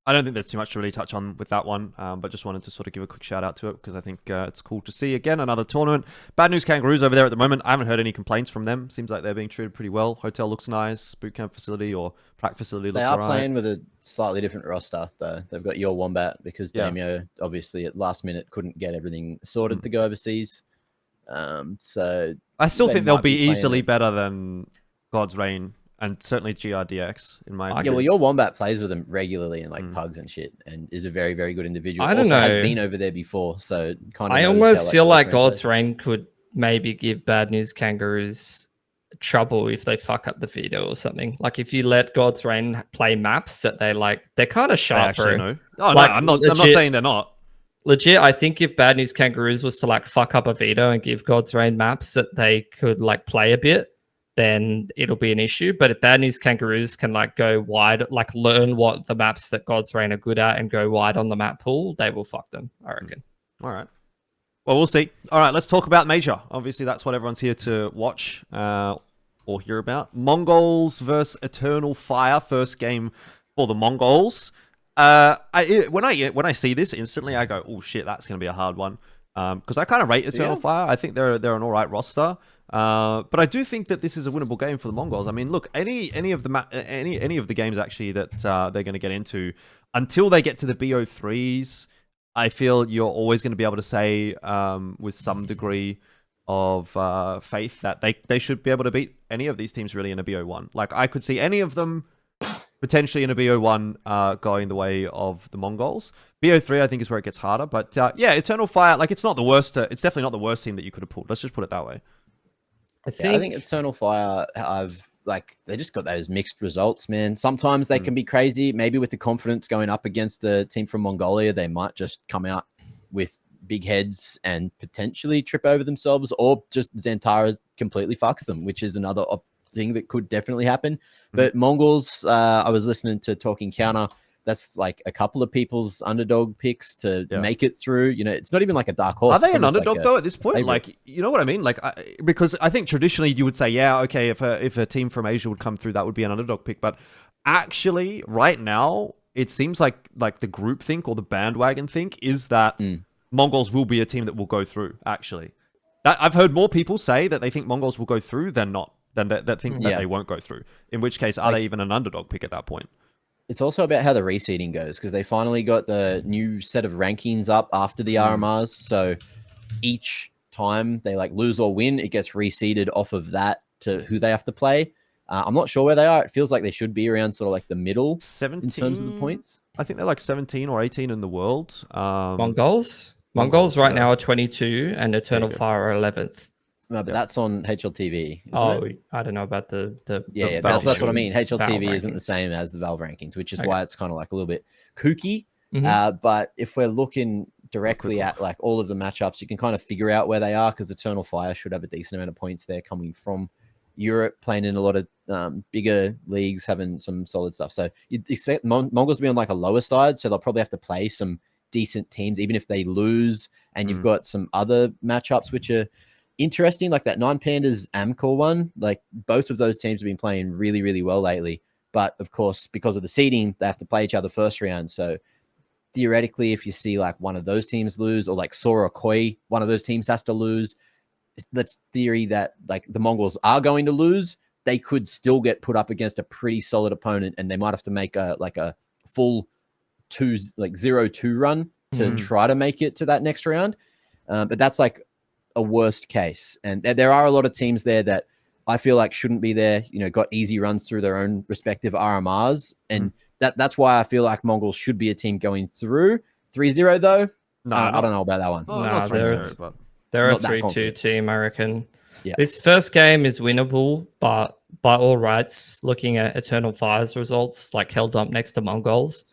I don't think there's too much to really touch on with that one, but just wanted to sort of give a quick shout out to it because I think it's cool to see again another tournament. Bad News Kangaroos over there at the moment. I haven't heard any complaints from them. Seems like they're being treated pretty well. Hotel looks nice. Boot camp facility or prac facility looks alright. They are playing with a slightly different roster though. They've got Your Wombat because Damio obviously at last minute couldn't get everything sorted to go overseas. So I still think they'll be easily better than God's Reign. And certainly GRDX in my opinion. Yeah, well, Your Wombat plays with them regularly in like pugs and shit, and is a very, very good individual. I don't know. Has been over there before, so kind of. I almost feel like God's Reign could maybe give Bad News Kangaroos trouble if they fuck up the veto or something. Like if you let God's Reign play maps that they're kind of sharp, bro. No. Oh like, no, I'm not saying they're not. Legit, I think if Bad News Kangaroos was to like fuck up a veto and give God's Reign maps that they could like play a bit, then it'll be an issue. But if Bad News Kangaroos can like go wide, like learn what the maps that God's Reign are good at and go wide on the map pool, they will fuck them, I reckon. All right. Well, we'll see. All right, let's talk about Major. Obviously, that's what everyone's here to watch or hear about. Mongolz versus Eternal Fire, first game for the Mongolz. When I see this instantly, I go, oh shit, that's going to be a hard one. Because I kind of rate Eternal Fire. I think they're an all right roster. But I do think that this is a winnable game for the Mongols. I mean, look, any of the games actually that they're going to get into, until they get to the BO3s, I feel you're always going to be able to say with some degree of faith that they should be able to beat any of these teams really in a BO1. Like I could see any of them potentially in a BO1 going the way of the Mongols. BO3 I think is where it gets harder. But yeah, Eternal Fire, like it's not the worst. It's definitely not the worst team that you could have pulled. Let's just put it that way. I think Eternal Fire they just got those mixed results, man. Sometimes they can be crazy. Maybe with the confidence going up against a team from Mongolia, they might just come out with big heads and potentially trip over themselves, or just Xantara completely fucks them, which is another thing that could definitely happen. But Mongols, I was listening to Talking Counter. That's like a couple of people's underdog picks to make it through. You know, it's not even like a dark horse. Are they an underdog though at this point? Favorite. Like, you know what I mean? Like, because I think traditionally you would say, yeah, okay, if a team from Asia would come through, that would be an underdog pick. But actually, right now, it seems like the group think or the bandwagon think is that Mongols will be a team that will go through. Actually, I've heard more people say that they think Mongols will go through than not, than that think that they won't go through. In which case, are they even an underdog pick at that point? It's also about how the reseeding goes, because they finally got the new set of rankings up after the RMRs. So each time they like lose or win, it gets reseeded off of that to who they have to play. I'm not sure where they are. It feels like they should be around sort of like the middle 17 in terms of the points. I think they're like 17 or 18 in the world. Mongols right now are 22 and Eternal Fire are 11th. No, but that's on HLTV. I don't know about the that's what I mean. HLTV isn't the same as the Valve rankings, which is why it's kind of like a little bit kooky. But if we're looking directly at like all of the matchups, you can kind of figure out where they are, because Eternal Fire should have a decent amount of points there, coming from Europe, playing in a lot of bigger leagues, having some solid stuff. So you'd expect Mongolz to be on like a lower side, so they'll probably have to play some decent teams, even if they lose. And you've got some other matchups which are interesting, like that 9Pandas Amcor one. Like both of those teams have been playing really, really well lately. But of course, because of the seeding, they have to play each other first round. So theoretically, if you see like one of those teams lose, or like Sora or Koi, one of those teams has to lose, let's theory that like the Mongolz are going to lose, they could still get put up against a pretty solid opponent, and they might have to make a full 0-2 run to try to make it to that next round. But that's like a worst case. And there are a lot of teams there that I feel like shouldn't be there, got easy runs through their own respective RMRs. And that's why I feel like Mongolz should be a team going through 3-0 though. No, I don't know about that one. Oh, no, they're a 3-2 team, I reckon. Yeah. This first game is winnable, but by all rights, looking at Eternal Fire's results, like held up next to Mongolz,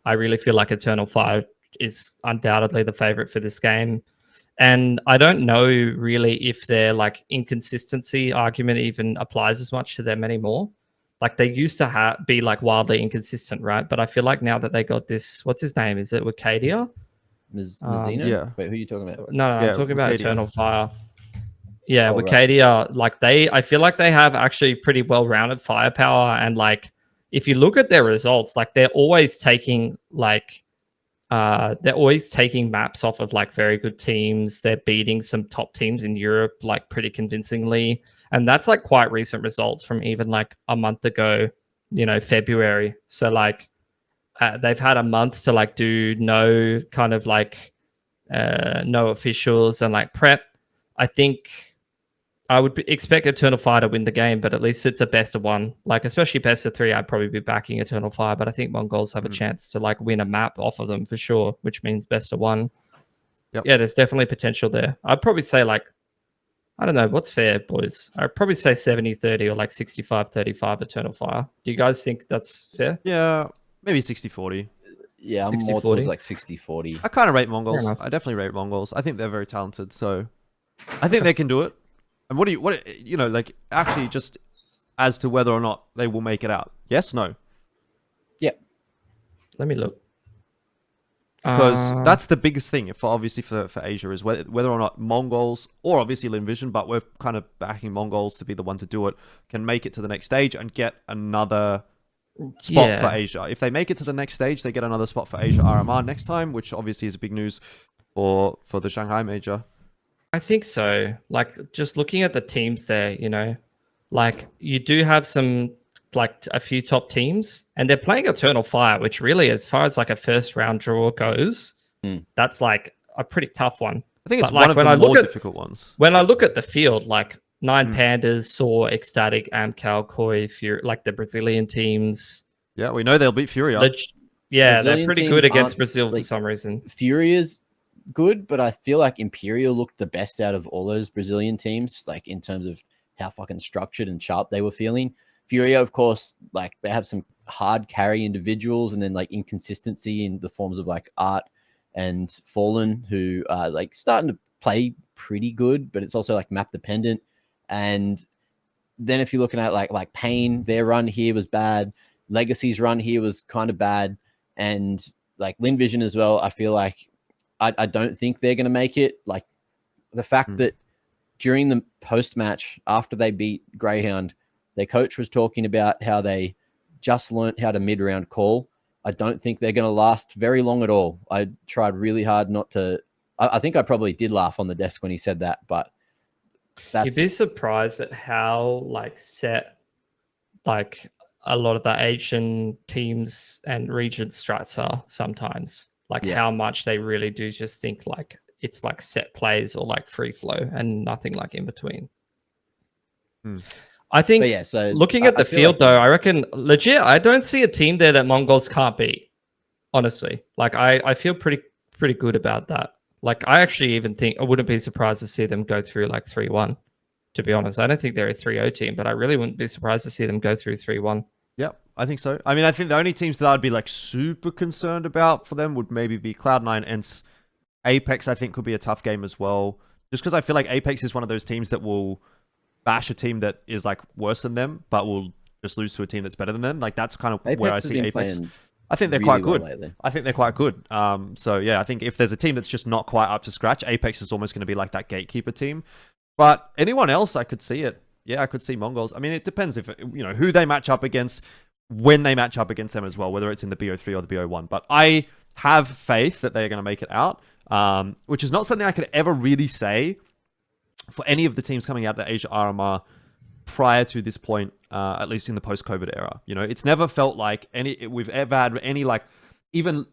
I really feel like Eternal Fire is undoubtedly the favorite for this game. And I don't know really if their like inconsistency argument even applies as much to them anymore. Like they used to be like wildly inconsistent, right? But I feel like now that they got this, what's his name? Is it Wicadia? Mizzina? Yeah. Wait, who are you talking about? No, I'm talking about Wicadia. Eternal Fire. Yeah, Oh, Wicadia, right. Like I feel like they have actually pretty well-rounded firepower. And like, if you look at their results, like they're always taking maps off of like very good teams. They're beating some top teams in Europe like pretty convincingly, and that's like quite recent results from even like a month ago, February. So like they've had a month to like do no kind of like no officials and like prep. I think I would expect Eternal Fire to win the game, but at least it's a best of one. Like, especially best of three, I'd probably be backing Eternal Fire, but I think Mongolz have a chance to like win a map off of them for sure, which means best of one. Yep. Yeah, there's definitely potential there. I'd probably say like, I don't know, what's fair, boys? I'd probably say 70-30 or like 65-35 Eternal Fire. Do you guys think that's fair? Yeah, maybe 60-40. Yeah, I'm more towards like 60-40. I kind of rate Mongolz. I definitely rate Mongolz. I think they're very talented, so I think they can do it. And like actually just as to whether or not they will make it out? Yes, no? Yeah. Let me look. Because that's the biggest thing for Asia is whether or not Mongolz, or obviously Lynn Vision, but we're kind of backing Mongolz to be the one to do it, can make it to the next stage and get another spot for Asia. If they make it to the next stage, they get another spot for Asia RMR next time, which obviously is big news for the Shanghai Major. I think so. Like, just looking at the teams there, like you do have some, like a few top teams, and they're playing Eternal Fire, which really, as far as like a first round draw goes, that's like a pretty tough one. I think it's one of the more difficult ones. When I look at the field, like 9Pandas, Saw, Ecstatic, Amcal, Koi, Fury, like the Brazilian teams. Yeah, we know they'll beat Furia. They're pretty good against Brazil for some reason. Furia's good, but I feel like Imperial looked the best out of all those Brazilian teams, like in terms of how fucking structured and sharp they were feeling. Furia, of course, like they have some hard carry individuals, and then like inconsistency in the forms of like Art and Fallen, who are like starting to play pretty good, but it's also like map dependent. And then if you're looking at like Pain, their run here was bad. Legacy's run here was kind of bad, and like Lynn Vision as well. I feel like I don't think they're going to make it. Like the fact that during the post-match, after they beat Grayhound, their coach was talking about how they just learnt how to mid-round call. I don't think they're going to last very long at all. I tried really hard not to. I think I probably did laugh on the desk when he said that, but you'd be surprised at how like set like a lot of the Asian teams and region strats are sometimes. Like how much they really do just think like it's like set plays or like free flow and nothing like in between. I think looking at the field though, I reckon legit, I don't see a team there that Mongolz can't beat. Honestly, like I feel pretty good about that. Like I actually even think I wouldn't be surprised to see them go through like 3-1. To be honest, I don't think they're a 3-0 team, but I really wouldn't be surprised to see them go through 3-1. Yeah, I think so. I mean, I think the only teams that I'd be like super concerned about for them would maybe be Cloud9 and Apex. I think could be a tough game as well, just because I feel like Apex is one of those teams that will bash a team that is like worse than them, but will just lose to a team that's better than them. Like that's kind of where I see Apex. I think they're quite good. I think they're quite good. So yeah, I think if there's a team that's just not quite up to scratch, Apex is almost going to be like that gatekeeper team. But anyone else, I could see it. Yeah, I could see Mongolz. I mean, it depends if who they match up against, when they match up against them as well, whether it's in the BO3 or the BO1. But I have faith that they're going to make it out, which is not something I could ever really say for any of the teams coming out of the Asia RMR prior to this point, at least in the post-COVID era. It's never felt like we've ever had any even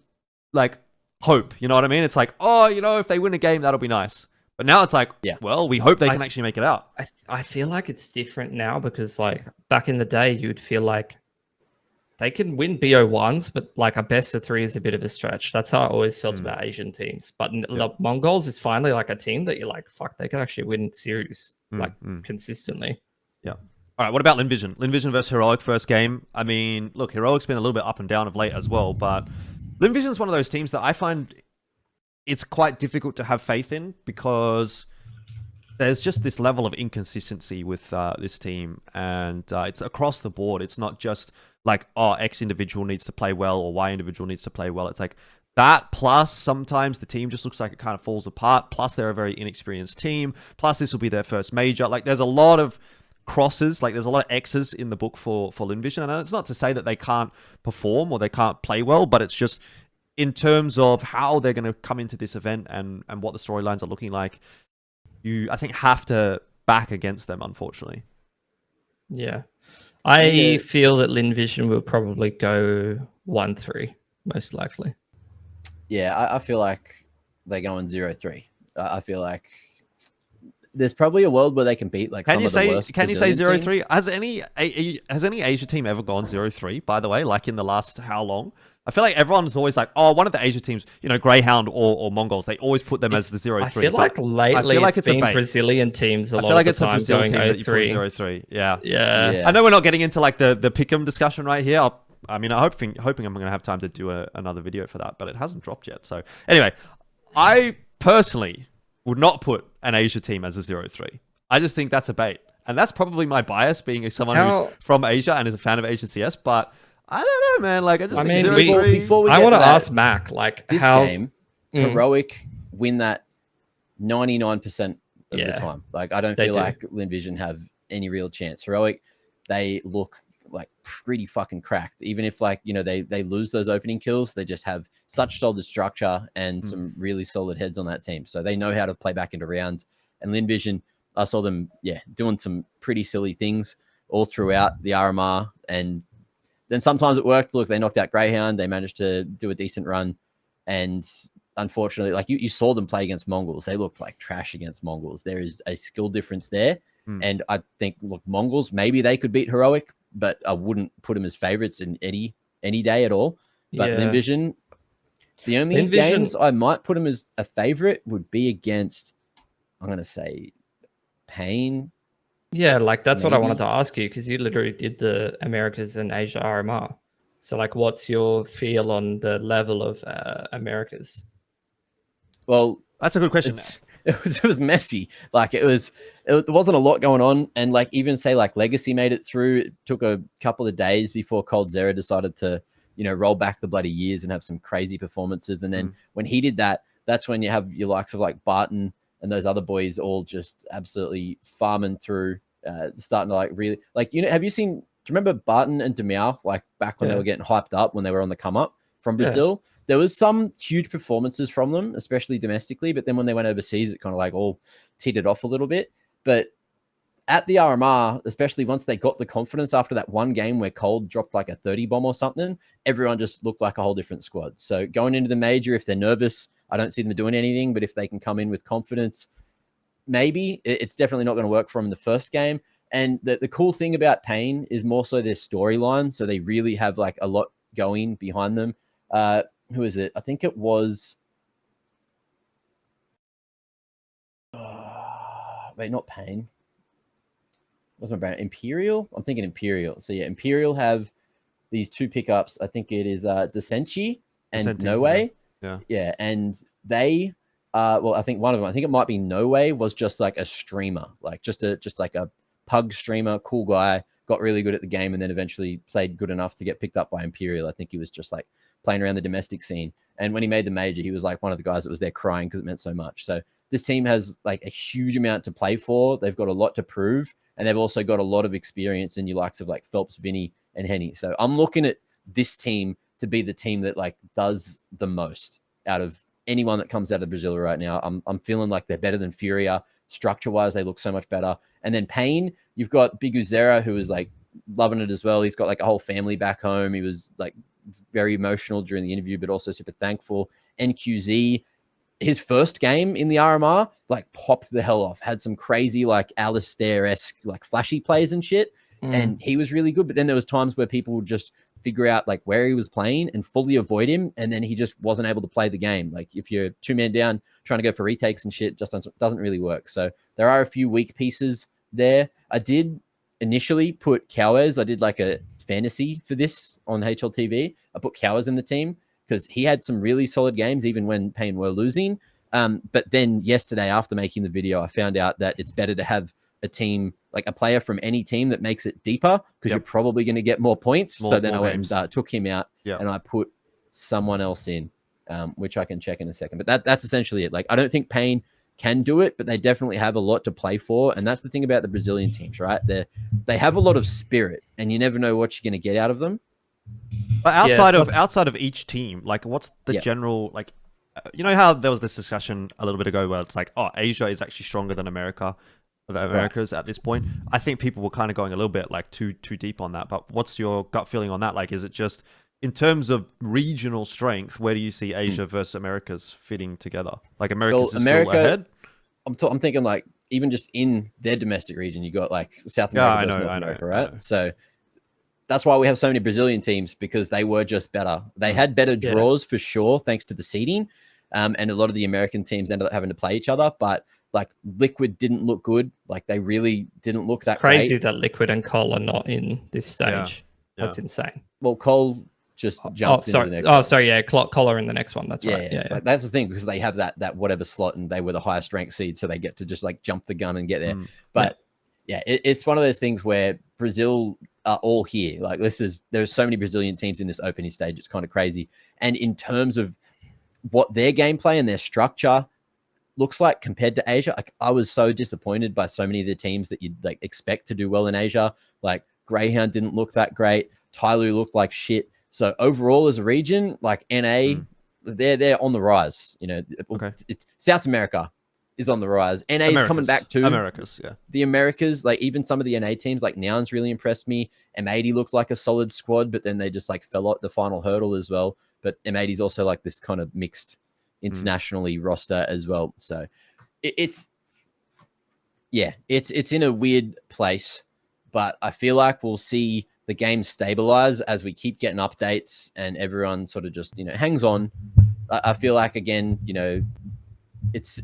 hope. You know what I mean? It's like, oh, if they win a game, that'll be nice. But now it's like, well, we hope they can actually make it out. I feel like it's different now because back in the day, you'd feel like they can win BO1s, but a best of 3 is a bit of a stretch. That's how I always felt about Asian teams. But the Mongolz is finally a team that you're like, fuck, they can actually win series consistently. Yeah. All right, what about Lynn Vision? Lynn Vision versus Heroic first game. I mean, look, Heroic's been a little bit up and down of late as well, but Lynn Vision is one of those teams that I find it's quite difficult to have faith in because there's just this level of inconsistency with this team, and it's across the board. It's not just like, oh, X individual needs to play well or Y individual needs to play well. It's like that, plus sometimes the team just looks like it kind of falls apart, plus they're a very inexperienced team, plus this will be their first major. There's a lot of crosses, there's a lot of X's in the book for Lynn Vision, and it's not to say that they can't perform or they can't play well, but it's just in terms of how they're going to come into this event and what the storylines are looking like, you, I think, have to back against them, unfortunately. Yeah. I feel that Lynn Vision will probably go 1-3, most likely. Yeah, I feel like they're going 0-3. I feel like there's probably a world where they can beat some of the worst. Can you say 0-3? Has any Asia team ever gone 0-3, by the way, in the last how long? I feel like everyone's always like, oh, one of the Asia teams, Grayhound or Mongols, they always put them as the 0-3. I feel like lately it's been Brazilian teams a lot of the time going 0-3. Yeah. Yeah. I know we're not getting into the Pickem discussion right here. I'm hoping I'm going to have time to do another video for that, but it hasn't dropped yet. So anyway, I personally would not put an Asia team as a 0-3. I just think that's a bait. And that's probably my bias, being someone who's from Asia and is a fan of Asian CS, but I don't know, man. I just think 0-3. Before we I want to ask Mac, this game, Heroic win that 99% of the time. I don't feel like Lynn Vision have any real chance. Heroic, they look pretty fucking cracked. Even if they lose those opening kills, they just have such solid structure and some really solid heads on that team. So they know how to play back into rounds. And Lynn Vision, I saw them, doing some pretty silly things all throughout the RMR, and then sometimes it worked. Look, they knocked out Grayhound. They managed to do a decent run. And unfortunately, you saw them play against Mongolz. They looked like trash against Mongolz. There is a skill difference there. And I think, look, Mongolz, maybe they could beat Heroic, but I wouldn't put them as favorites in any day at all. But Lynn Vision, the only games I might put them as a favorite would be against, I'm going to say, Pain. Yeah, that's what I wanted to ask you, because you literally did the Americas and Asia RMR. So, what's your feel on the level of Americas? Well, that's a good question. It was messy. There wasn't a lot going on, and even say Legacy made it through. It took a couple of days before Cold Zero decided to roll back the bloody years and have some crazy performances. And then when he did that, that's when you have your likes of Barton and those other boys all just absolutely farming through, starting to really have you seen, do you remember Barton and Demiao back when they were getting hyped up when they were on the come up from Brazil? There was some huge performances from them, especially domestically, but then when they went overseas, it kind of all teetered off a little bit. But at the RMR, especially once they got the confidence after that one game where Cold dropped a 30 bomb or something, everyone just looked like a whole different squad. So going into the major, if they're nervous, I don't see them doing anything, but if they can come in with confidence, maybe. It's definitely not going to work for them in the first game. And the cool thing about Pain is more so their storyline. So they really have a lot going behind them. Who is it? I think it was... wait, not Pain. What's my brand? Imperial? I'm thinking Imperial. So yeah, Imperial have these two pickups. I think it is Desenchi and Descenti, Noe. Yeah. And they well, I think one of them, I think it might be Noe, was just like a streamer, like just like a pug streamer, cool guy, got really good at the game, and then eventually played good enough to get picked up by Imperial. I think he was just like playing around the domestic scene. And when he made the major, he was like one of the guys that was there crying because it meant so much. So this team has like a huge amount to play for. They've got a lot to prove, and they've also got a lot of experience in your likes of like Phelps, Vinny, and Henny. So I'm looking at this team to be the team that like does the most out of anyone that comes out of Brazil right now. I'm feeling like they're better than Furia. Structure-wise, they look so much better. And then Payne, you've got Big Uzera, who is like loving it as well. He's got like a whole family back home. He was like very emotional during the interview, but also super thankful. NQZ, his first game in the RMR, like popped the hell off. Had some crazy like Alistair-esque like flashy plays and shit. And he was really good. But then there was times where people would just figure out like where he was playing and fully avoid him, and then he just wasn't able to play the game. Like if you're 2-man down trying to go for retakes and shit, just doesn't really work. So there are a few weak pieces there. I did initially put Cowes. I did like a fantasy for this on HLTV. I put Cowes in the team because he had some really solid games even when Payne were losing. But then yesterday, after making the video, I found out that it's better to have a team, like a player from any team that makes it deeper, because you're probably going to get more points. So then I went and took him out, and I put someone else in, which I can check in a second. But that's essentially it. Like, I don't think Payne can do it, but they definitely have a lot to play for. And that's the thing about the Brazilian teams, right? They have a lot of spirit, and you never know what you're going to get out of them. But outside of each team, like what's the general, like, you know how there was this discussion a little bit ago where it's like, oh, Asia is actually stronger than America. The Americas at this point. I think people were kind of going a little bit like too deep on that. But what's your gut feeling on that? Like, is it just in terms of regional strength, where do you see Asia versus Americas fitting together? Like America's is still ahead. I'm thinking like even just in their domestic region, you got like South America versus North America, right? So that's why we have so many Brazilian teams, because they were just better. They had better draws for sure, thanks to the seeding. And a lot of the American teams ended up having to play each other, but like Liquid didn't look good. Like they really didn't look that crazy great. that Liquid and Cole are not in this stage. That's insane. Well, Cole just jumped into the next one. one. Sorry, yeah, Cole are in the next one. That's right. Yeah. Like, that's the thing, because they have that whatever slot, and they were the highest ranked seed, so they get to just like jump the gun and get there. But it's one of those things where Brazil are all here. Like there's so many Brazilian teams in this opening stage. It's kind of crazy. And in terms of what their gameplay and their structure looks like compared to Asia, like I was so disappointed by so many of the teams that you'd like expect to do well in Asia. Like Grayhound didn't look that great. Tyloo looked like shit. So overall, as a region, like NA, they're on the rise. You know, it's South America is on the rise. NA is coming back too. Americas, the Americas, like even some of the NA teams, like Noun's really impressed me. M80 looked like a solid squad, but then they just like fell at the final hurdle as well. But M80 is also like this kind of mixed internationally roster as well. So it's in a weird place, but I feel like we'll see the game stabilize as we keep getting updates and everyone sort of just, hangs on. I feel like, again, it's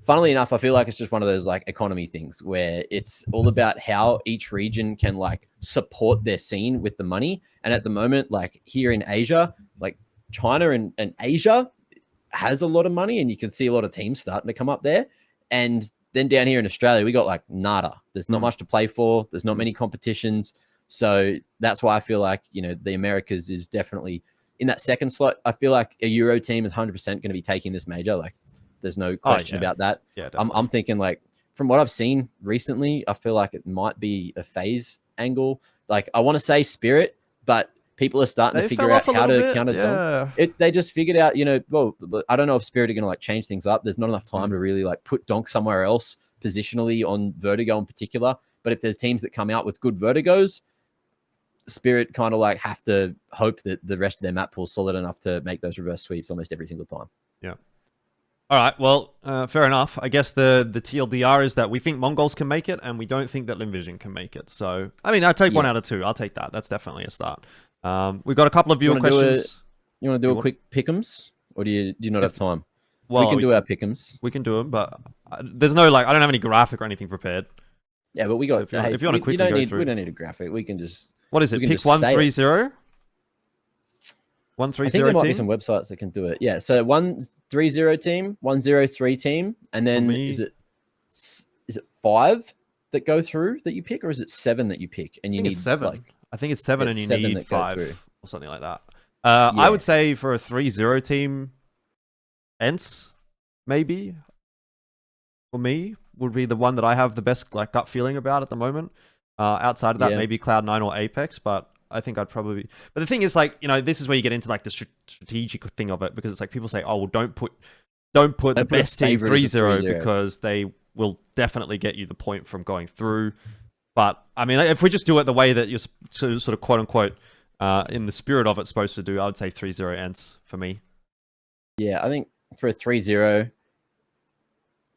funnily enough, I feel like it's just one of those like economy things where it's all about how each region can like support their scene with the money. And at the moment, like here in Asia, like China and Asia has a lot of money, and you can see a lot of teams starting to come up there. And then down here in Australia, we got like nada. There's not much to play for. There's not many competitions. So that's why I feel like, the Americas is definitely in that second slot. I feel like a Euro team is 100% going to be taking this major. Like there's no question about that. Yeah, I'm thinking like from what I've seen recently, I feel like it might be a phase angle. Like I want to say Spirit, but people are starting to figure out how to counter Donk. They just figured out, well, I don't know if Spirit are going to like change things up. There's not enough time to really like put Donk somewhere else positionally on Vertigo in particular. But if there's teams that come out with good Vertigos, Spirit kind of like have to hope that the rest of their map pool is solid enough to make those reverse sweeps almost every single time. Yeah. All right. Well, fair enough. I guess the TLDR is that we think Mongolz can make it, and we don't think that Limvision can make it. So, I mean, I'd take 1 out of 2. I'll take that. That's definitely a start. We've got a couple of viewer questions. You want to do a quick pick'ems, or do you not have time? Well, we can do our pick'ems. We can do them, but there's no I don't have any graphic or anything prepared. Yeah, but we got. So if you want to quickly go through, we don't need a graphic. We can just. What is it? Pick 130. 1-3-0 I think there might be team? some websites that can do it. Yeah, so 1-3-0 team, 1-0-3 team, and then is it 5 that go through that you pick, or is it 7 that you pick and you need it's 7. like I think it's 7 and you 7 need that go 5 through. or something like that. I would say for a 3-0 team, ENCE maybe for me would be the one that I have the best like gut feeling about at the moment. Outside of that, maybe Cloud9 or Apex, but I think I'd probably. But the thing is, like, you know, this is where you get into like the strategic thing of it, because it's like people say, oh, well, don't put the best team 3-0 because they will definitely get you the point from going through. But I mean, if we just do it the way that you're sort of quote unquote in the spirit of it supposed to do, I would say 3-0 ENCE for me. Yeah, I think for a 3-0,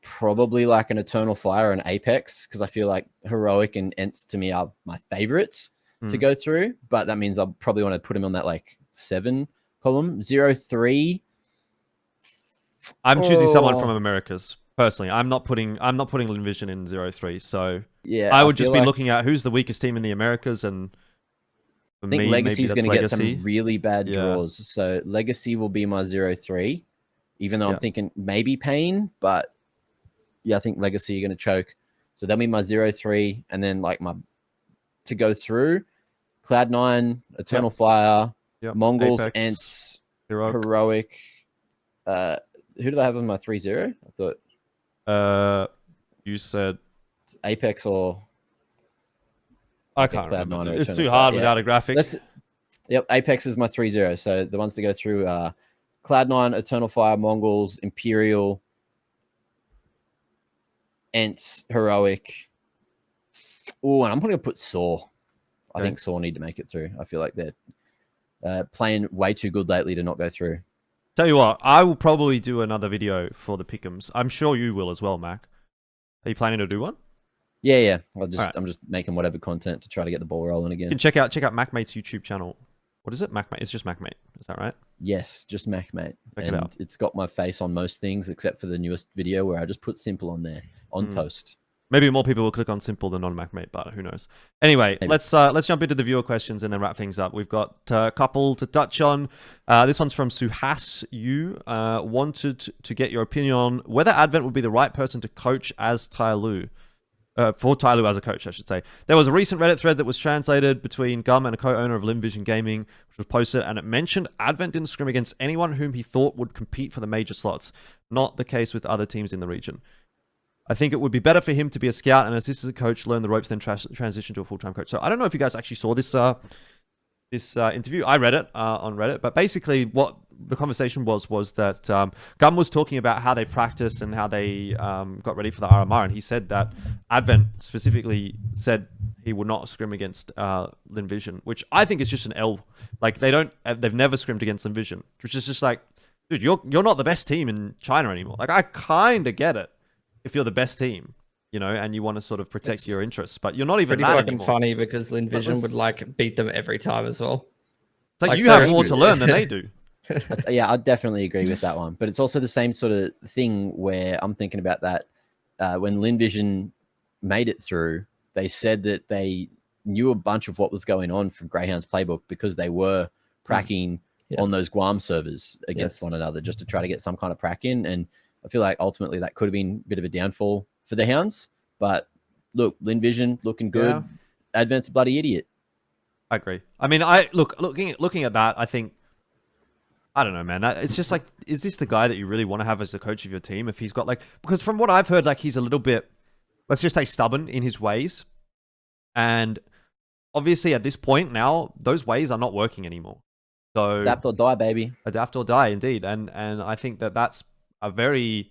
probably like an Eternal Fire and Apex, because I feel like Heroic and ENCE to me are my favorites to go through. But that means I'll probably want to put him on that like 7 column. 0-3. I'm choosing someone from Americas personally. I'm not putting Lynn Vision in 0-3. So yeah, I would just be looking at who's the weakest team in the Americas, and for I think me, Legacy's going to get some Legacy. really bad draws. So Legacy will be my 0-3, even though I'm thinking maybe Pain, but yeah, I think Legacy are going to choke. So that'll be my 0-3, and then like my to go through Cloud9, Eternal Fire, Mongolz, Apex, ENCE, Heroic. Who did I have on my 3-0? I thought you said it's Apex or I can't remember. It's too hard without a graphic. Yep, Apex is my 3-0. So the ones to go through are Cloud9, Eternal Fire, Mongolz, Imperial, ENCE, Heroic. Oh, and I'm going to put Saw. I think Saw need to make it through. I feel like they're playing way too good lately to not go through. Tell you what, I will probably do another video for the Pickems. I'm sure you will as well, Mac. Are you planning to do one? Yeah. I'm just making whatever content to try to get the ball rolling again. You can check out MacMate's YouTube channel. What is it? MacMate. It's just MacMate. Is that right? Yes, just MacMate. Check it out. It's got my face on most things except for the newest video where I just put Simple on there on post. Maybe more people will click on Simple than on MacMate, but who knows? Anyway, let's jump into the viewer questions and then wrap things up. We've got a couple to touch on. This one's from SuhasU. Wanted to get your opinion on whether Advent would be the right person to coach as Tyloo. For Tyloo as a coach, I should say. There was a recent Reddit thread that was translated between Gum and a co-owner of Lynn Vision Gaming, which was posted, and it mentioned Advent didn't scrim against anyone whom he thought would compete for the major slots. Not the case with other teams in the region. I think it would be better for him to be a scout and assist as a coach, learn the ropes, then transition to a full-time coach. So I don't know if you guys actually saw this interview. I read it on Reddit, but basically what the conversation was that Gum was talking about how they practice and how they got ready for the RMR, and he said that Advent specifically said he would not scrim against Lynn Vision, which I think is just an L. Like they've never scrimmed against Lynn Vision, which is just like, dude, you're not the best team in China anymore. Like I kind of get it if you're the best team, you know, and you want to sort of protect your interests, but you're not even pretty fucking funny because Lynn Vision would like beat them every time as well. It's like you have more to learn than they do. Yeah, I definitely agree with that one. But it's also the same sort of thing where I'm thinking about that when Lynn Vision made it through, they said that they knew a bunch of what was going on from Grayhound's playbook because they were pracking on those Guam servers against one another just to try to get some kind of prac in. And I feel like ultimately that could have been a bit of a downfall for the Hounds. But look, Lynn Vision looking good. Yeah. Advent's a bloody idiot. I agree. I mean, looking at that, I think, I don't know, man. It's just like, is this the guy that you really want to have as the coach of your team? If he's got like, because from what I've heard, like he's a little bit, let's just say stubborn in his ways. And obviously at this point now, those ways are not working anymore. So adapt or die, baby. Adapt or die, indeed. And I think that that's a very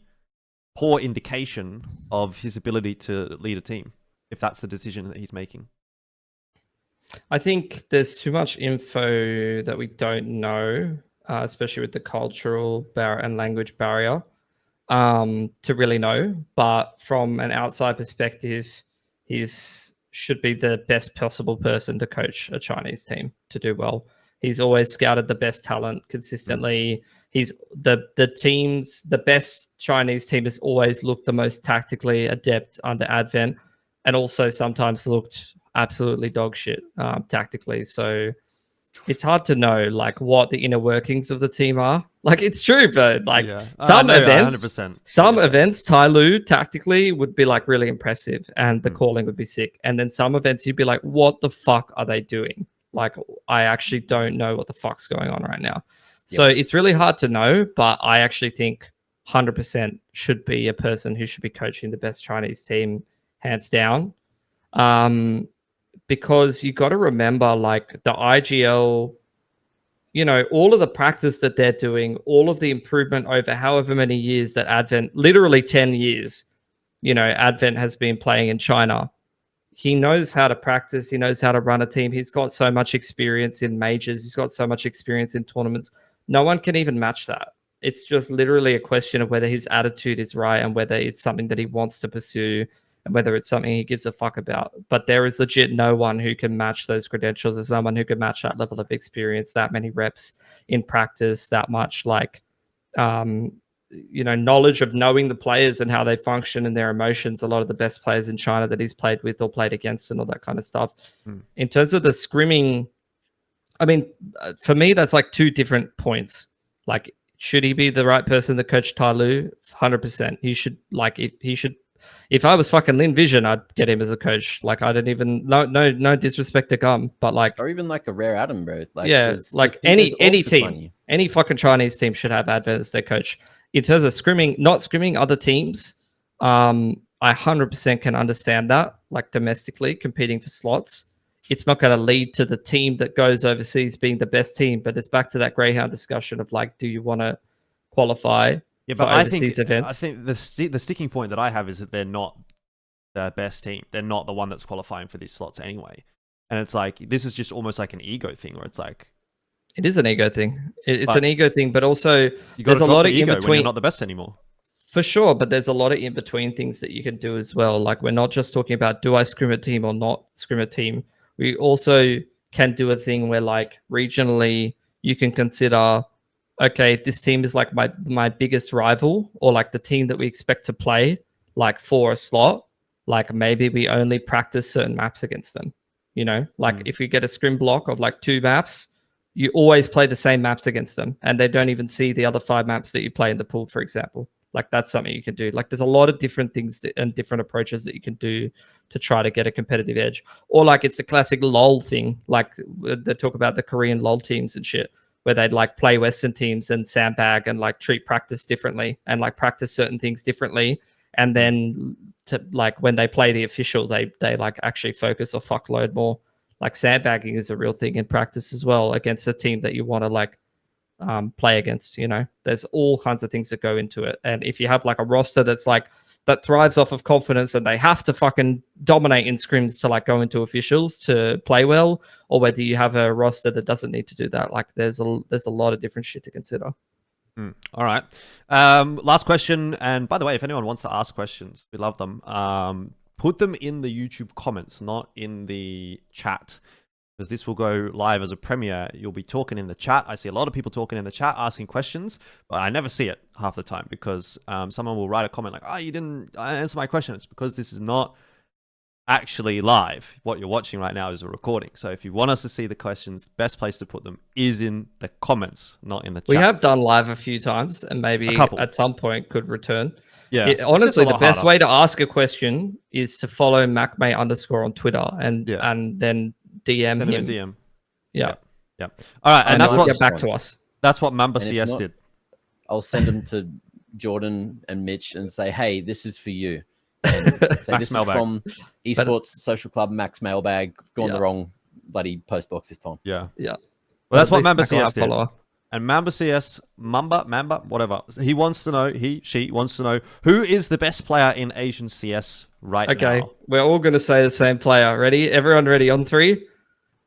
poor indication of his ability to lead a team, if that's the decision that he's making. I think there's too much info that we don't know, especially with the cultural and language barrier, to really know. But from an outside perspective, he's should be the best possible person to coach a Chinese team to do well. He's always scouted the best talent consistently. He's the best Chinese team has always looked the most tactically adept under Advent, and also sometimes looked absolutely dog shit tactically. So it's hard to know like what the inner workings of the team are. Like it's true, but like some events, 100%. some events, Tyloo tactically would be like really impressive, and the calling would be sick. And then some events you'd be like, what the fuck are they doing? Like I actually don't know what the fuck's going on right now. So it's really hard to know, but I actually think 100% should be a person who should be coaching the best Chinese team, hands down. Because you got to remember, like the IGL, you know, all of the practice that they're doing, all of the improvement over however many years that Advent, literally 10 years, you know, Advent has been playing in China. He knows how to practice. He knows how to run a team. He's got so much experience in majors. He's got so much experience in tournaments. No one can even match that. It's just literally a question of whether his attitude is right and whether it's something that he wants to pursue and whether it's something he gives a fuck about. But there is legit no one who can match those credentials. There's someone who can match that level of experience, that many reps in practice, that much like, you know, knowledge of knowing the players and how they function and their emotions. A lot of the best players in China that he's played with or played against and all that kind of stuff. In terms of the scrimming, I mean, for me, that's like two different points. Like, should he be the right person to coach Tyloo? 100%. He should, like, if I was fucking Lynn Vision, I'd get him as a coach. Like, I don't even, no disrespect to Gum, but like, or even like a Rare Atom, bro. Like, yeah, like any team, any fucking Chinese team should have Advent as their coach. In terms of scrimming, not scrimming other teams, I 100% can understand that, like domestically competing for slots. It's not going to lead to the team that goes overseas being the best team, but it's back to that Greyhound discussion of like, do you want to qualify for overseas events? I think the sticking point that I have is that they're not the best team. They're not the one that's qualifying for these slots anyway. And it's like, this is just almost like an ego thing where it's like, it is an ego thing. It's an ego thing, but also there's a lot of ego when you're not the best anymore. For sure, but there's a lot of in between things that you can do as well. Like, we're not just talking about do I scrim a team or not scrim a team. We also can do a thing where, like, regionally you can consider, okay, if this team is like my biggest rival or like the team that we expect to play like for a slot, like maybe we only practice certain maps against them. You know, like if you get a scrim block of like 2 maps, you always play the same maps against them and they don't even see the other 5 maps that you play in the pool, for example. Like, that's something you can do. Like, there's a lot of different things and different approaches that you can do to try to get a competitive edge. Or like, it's a classic LOL thing. Like, they talk about the Korean LOL teams and shit, where they'd like play Western teams and sandbag and like treat practice differently and like practice certain things differently. And then to like, when they play the official, they like actually focus or fuckload more. Like, sandbagging is a real thing in practice as well against a team that you want to like play against. You know, there's all kinds of things that go into it. And if you have like a roster that's like, that thrives off of confidence and they have to fucking dominate in scrims to like go into officials to play well, or whether you have a roster that doesn't need to do that. Like, there's a lot of different shit to consider. All right. Last question. And by the way, if anyone wants to ask questions, we love them. Put them in the YouTube comments, not in the chat, because this will go live as a premiere. You'll be talking in the chat. I see a lot of people talking in the chat, asking questions, but I never see it half the time because someone will write a comment like, oh, you didn't answer my question. It's because this is not actually live. What you're watching right now is a recording. So if you want us to see the questions, best place to put them is in the comments, not in the chat. We have done live a few times and maybe at some point could return. Yeah. Honestly, the best way to ask a question is to follow MacMay _ on Twitter and then DM him. DM. Yeah. All right, and that's what get back to us. That's what Mamba CS did. I'll send them to Jordan and Mitch and say, "Hey, this is for you." And say, this is from Esports Social Club Max Mailbag. Gone the wrong bloody post box this time. Yeah. Well, that's what Mamba CS did. And Mamba CS, Mamba, whatever. He wants to know, she wants to know, who is the best player in Asian CS right now? Okay, we're all going to say the same player. Ready? Everyone ready? On 3?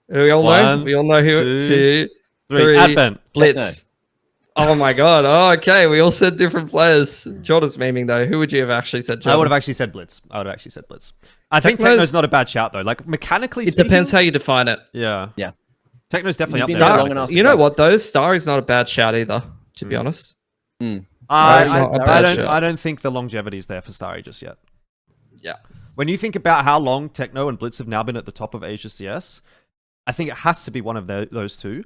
We all know? We all know who. 2, 3. Advent. Blitz. Oh my God. Oh, okay. We all said different players. Jordan's memeing though. Who would you have actually said, Jordan? I would have actually said Blitz. I think Techno's not a bad shout though. Like, mechanically speaking. It depends how you define it. Yeah. Techno's definitely up there. You know what though? Star is not a bad shout either, to be honest. I don't think the longevity is there for Starry just yet. Yeah. When you think about how long Techno and Blitz have now been at the top of Asia CS, I think it has to be one of those two.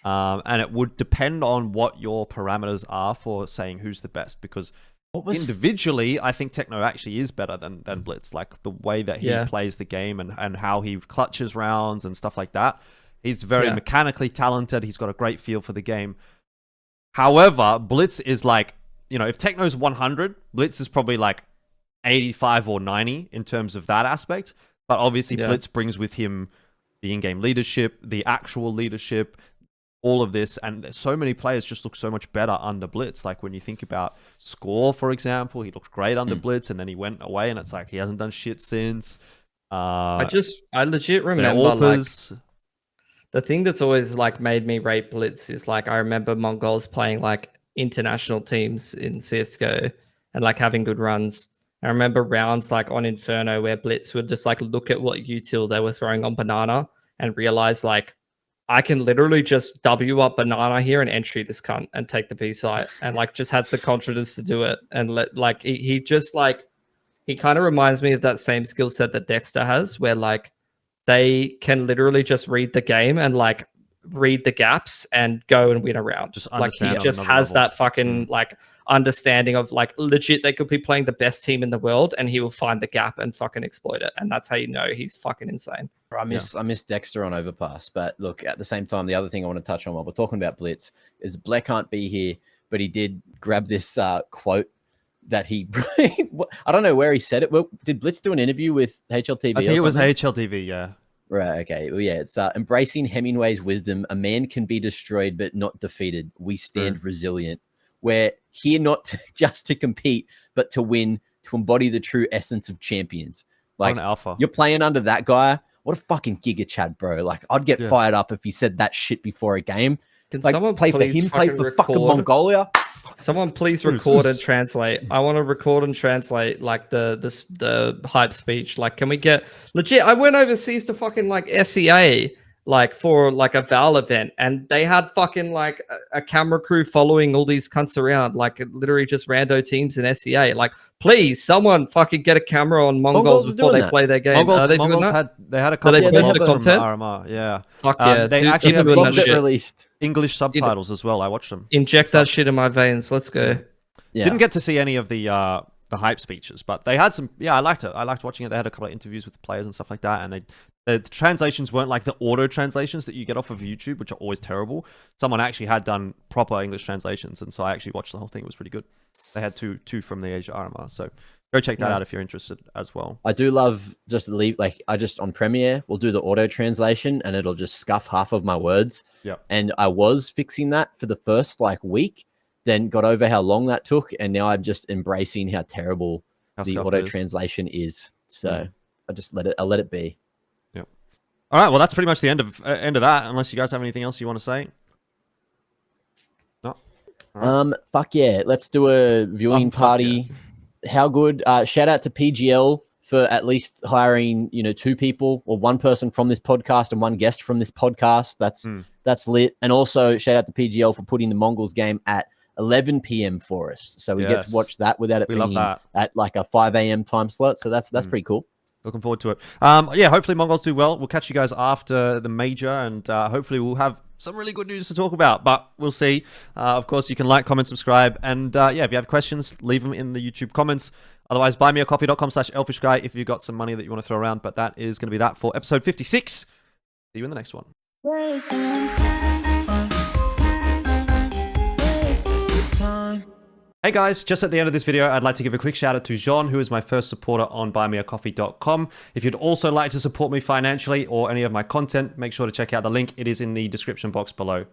And it would depend on what your parameters are for saying who's the best, because individually, I think Techno actually is better than Blitz. Like the way that he plays the game and how he clutches rounds and stuff like that. He's very mechanically talented. He's got a great feel for the game. However, Blitz is like, you know, if Techno's 100, Blitz is probably like 85 or 90 in terms of that aspect. But obviously, Blitz brings with him the in-game leadership, the actual leadership, all of this, and so many players just look so much better under Blitz. Like when you think about Score, for example, he looked great under Blitz, and then he went away, and it's like he hasn't done shit since. I legit remember like the thing that's always like made me rate Blitz is like I remember Mongolz playing like international teams in CS:GO and like having good runs. I remember rounds like on Inferno where Blitz would just like look at what util they were throwing on Banana and realize like, I can literally just W up Banana here and entry this cunt and take the B site, and like just has the confidence to do it. And like he just like, he kind of reminds me of that same skill set that Dexter has, where like they can literally just read the game and like read the gaps and go and win a round. Just like he just has that fucking like understanding of like legit they could be playing the best team in the world and he will find the gap and fucking exploit it. And that's how you know he's fucking insane. I miss Dexter on Overpass. But look, at the same time, the other thing I want to touch on while we're talking about Blitz is Bleh can't be here, but he did grab this quote that he I don't know where he said it. Well, did Blitz do an interview with HLTV? I think it was HLTV, yeah. Right, okay. Well, yeah, it's embracing Hemingway's wisdom. A man can be destroyed, but not defeated. We stand resilient. We're here not just to compete, but to win, to embody the true essence of champions. Like, alpha. You're playing under that guy. What a fucking giga chad, bro. Like, I'd get fired up if he said that shit before a game. Can like, someone play for him, play for fucking Mongolia. Someone please record and translate. I want to record and translate like the hype speech. Like, can we get legit? I went overseas to fucking like SEA, like for like a Val event, and they had fucking like a camera crew following all these cunts around, like literally just rando teams in SEA. Like, please, someone fucking get a camera on Mongolz before they play their game. Mongolz had a couple of content. RMR, yeah. Fuck yeah, they actually have released English subtitles as well. I watched them. Inject that shit in my veins. Let's go. Yeah. Didn't get to see any of the hype speeches, but they had some. Yeah, I liked it. I liked watching it. They had a couple of interviews with the players and stuff like that, and the translations weren't like the auto translations that you get off of YouTube, which are always terrible. Someone actually had done proper English translations, and so I actually watched the whole thing. It was pretty good. They had two from the Asia RMR, so go check that out if you're interested as well. I do love on Premiere we'll do the auto translation and it'll just scuff half of my words. Yeah, and I was fixing that for the first like week, then got over how long that took, and now I'm just embracing how terrible the auto translation is. So I'll let it be. All right, well, that's pretty much the end of that. Unless you guys have anything else you want to say. No. Right. Fuck yeah, let's do a viewing party. Yeah. How good? Shout out to PGL for at least hiring 2 people or 1 person from this podcast and 1 guest from this podcast. That's lit. And also shout out to PGL for putting the Mongolz game at 11 p.m. for us, so we get to watch that without it being at like a 5 a.m. time slot. So that's pretty cool. Looking forward to it. Yeah, hopefully Mongolz do well. We'll catch you guys after the major, and hopefully we'll have some really good news to talk about, but we'll see. Of course, you can like, comment, subscribe, and yeah, if you have questions, leave them in the YouTube comments. Otherwise, buymeacoffee.com/Elfishguy if you've got some money that you want to throw around. But that is going to be that for episode 56. See you in the next one. Hey guys, just at the end of this video, I'd like to give a quick shout out to Jean, who is my first supporter on buymeacoffee.com. If you'd also like to support me financially or any of my content, make sure to check out the link. It is in the description box below.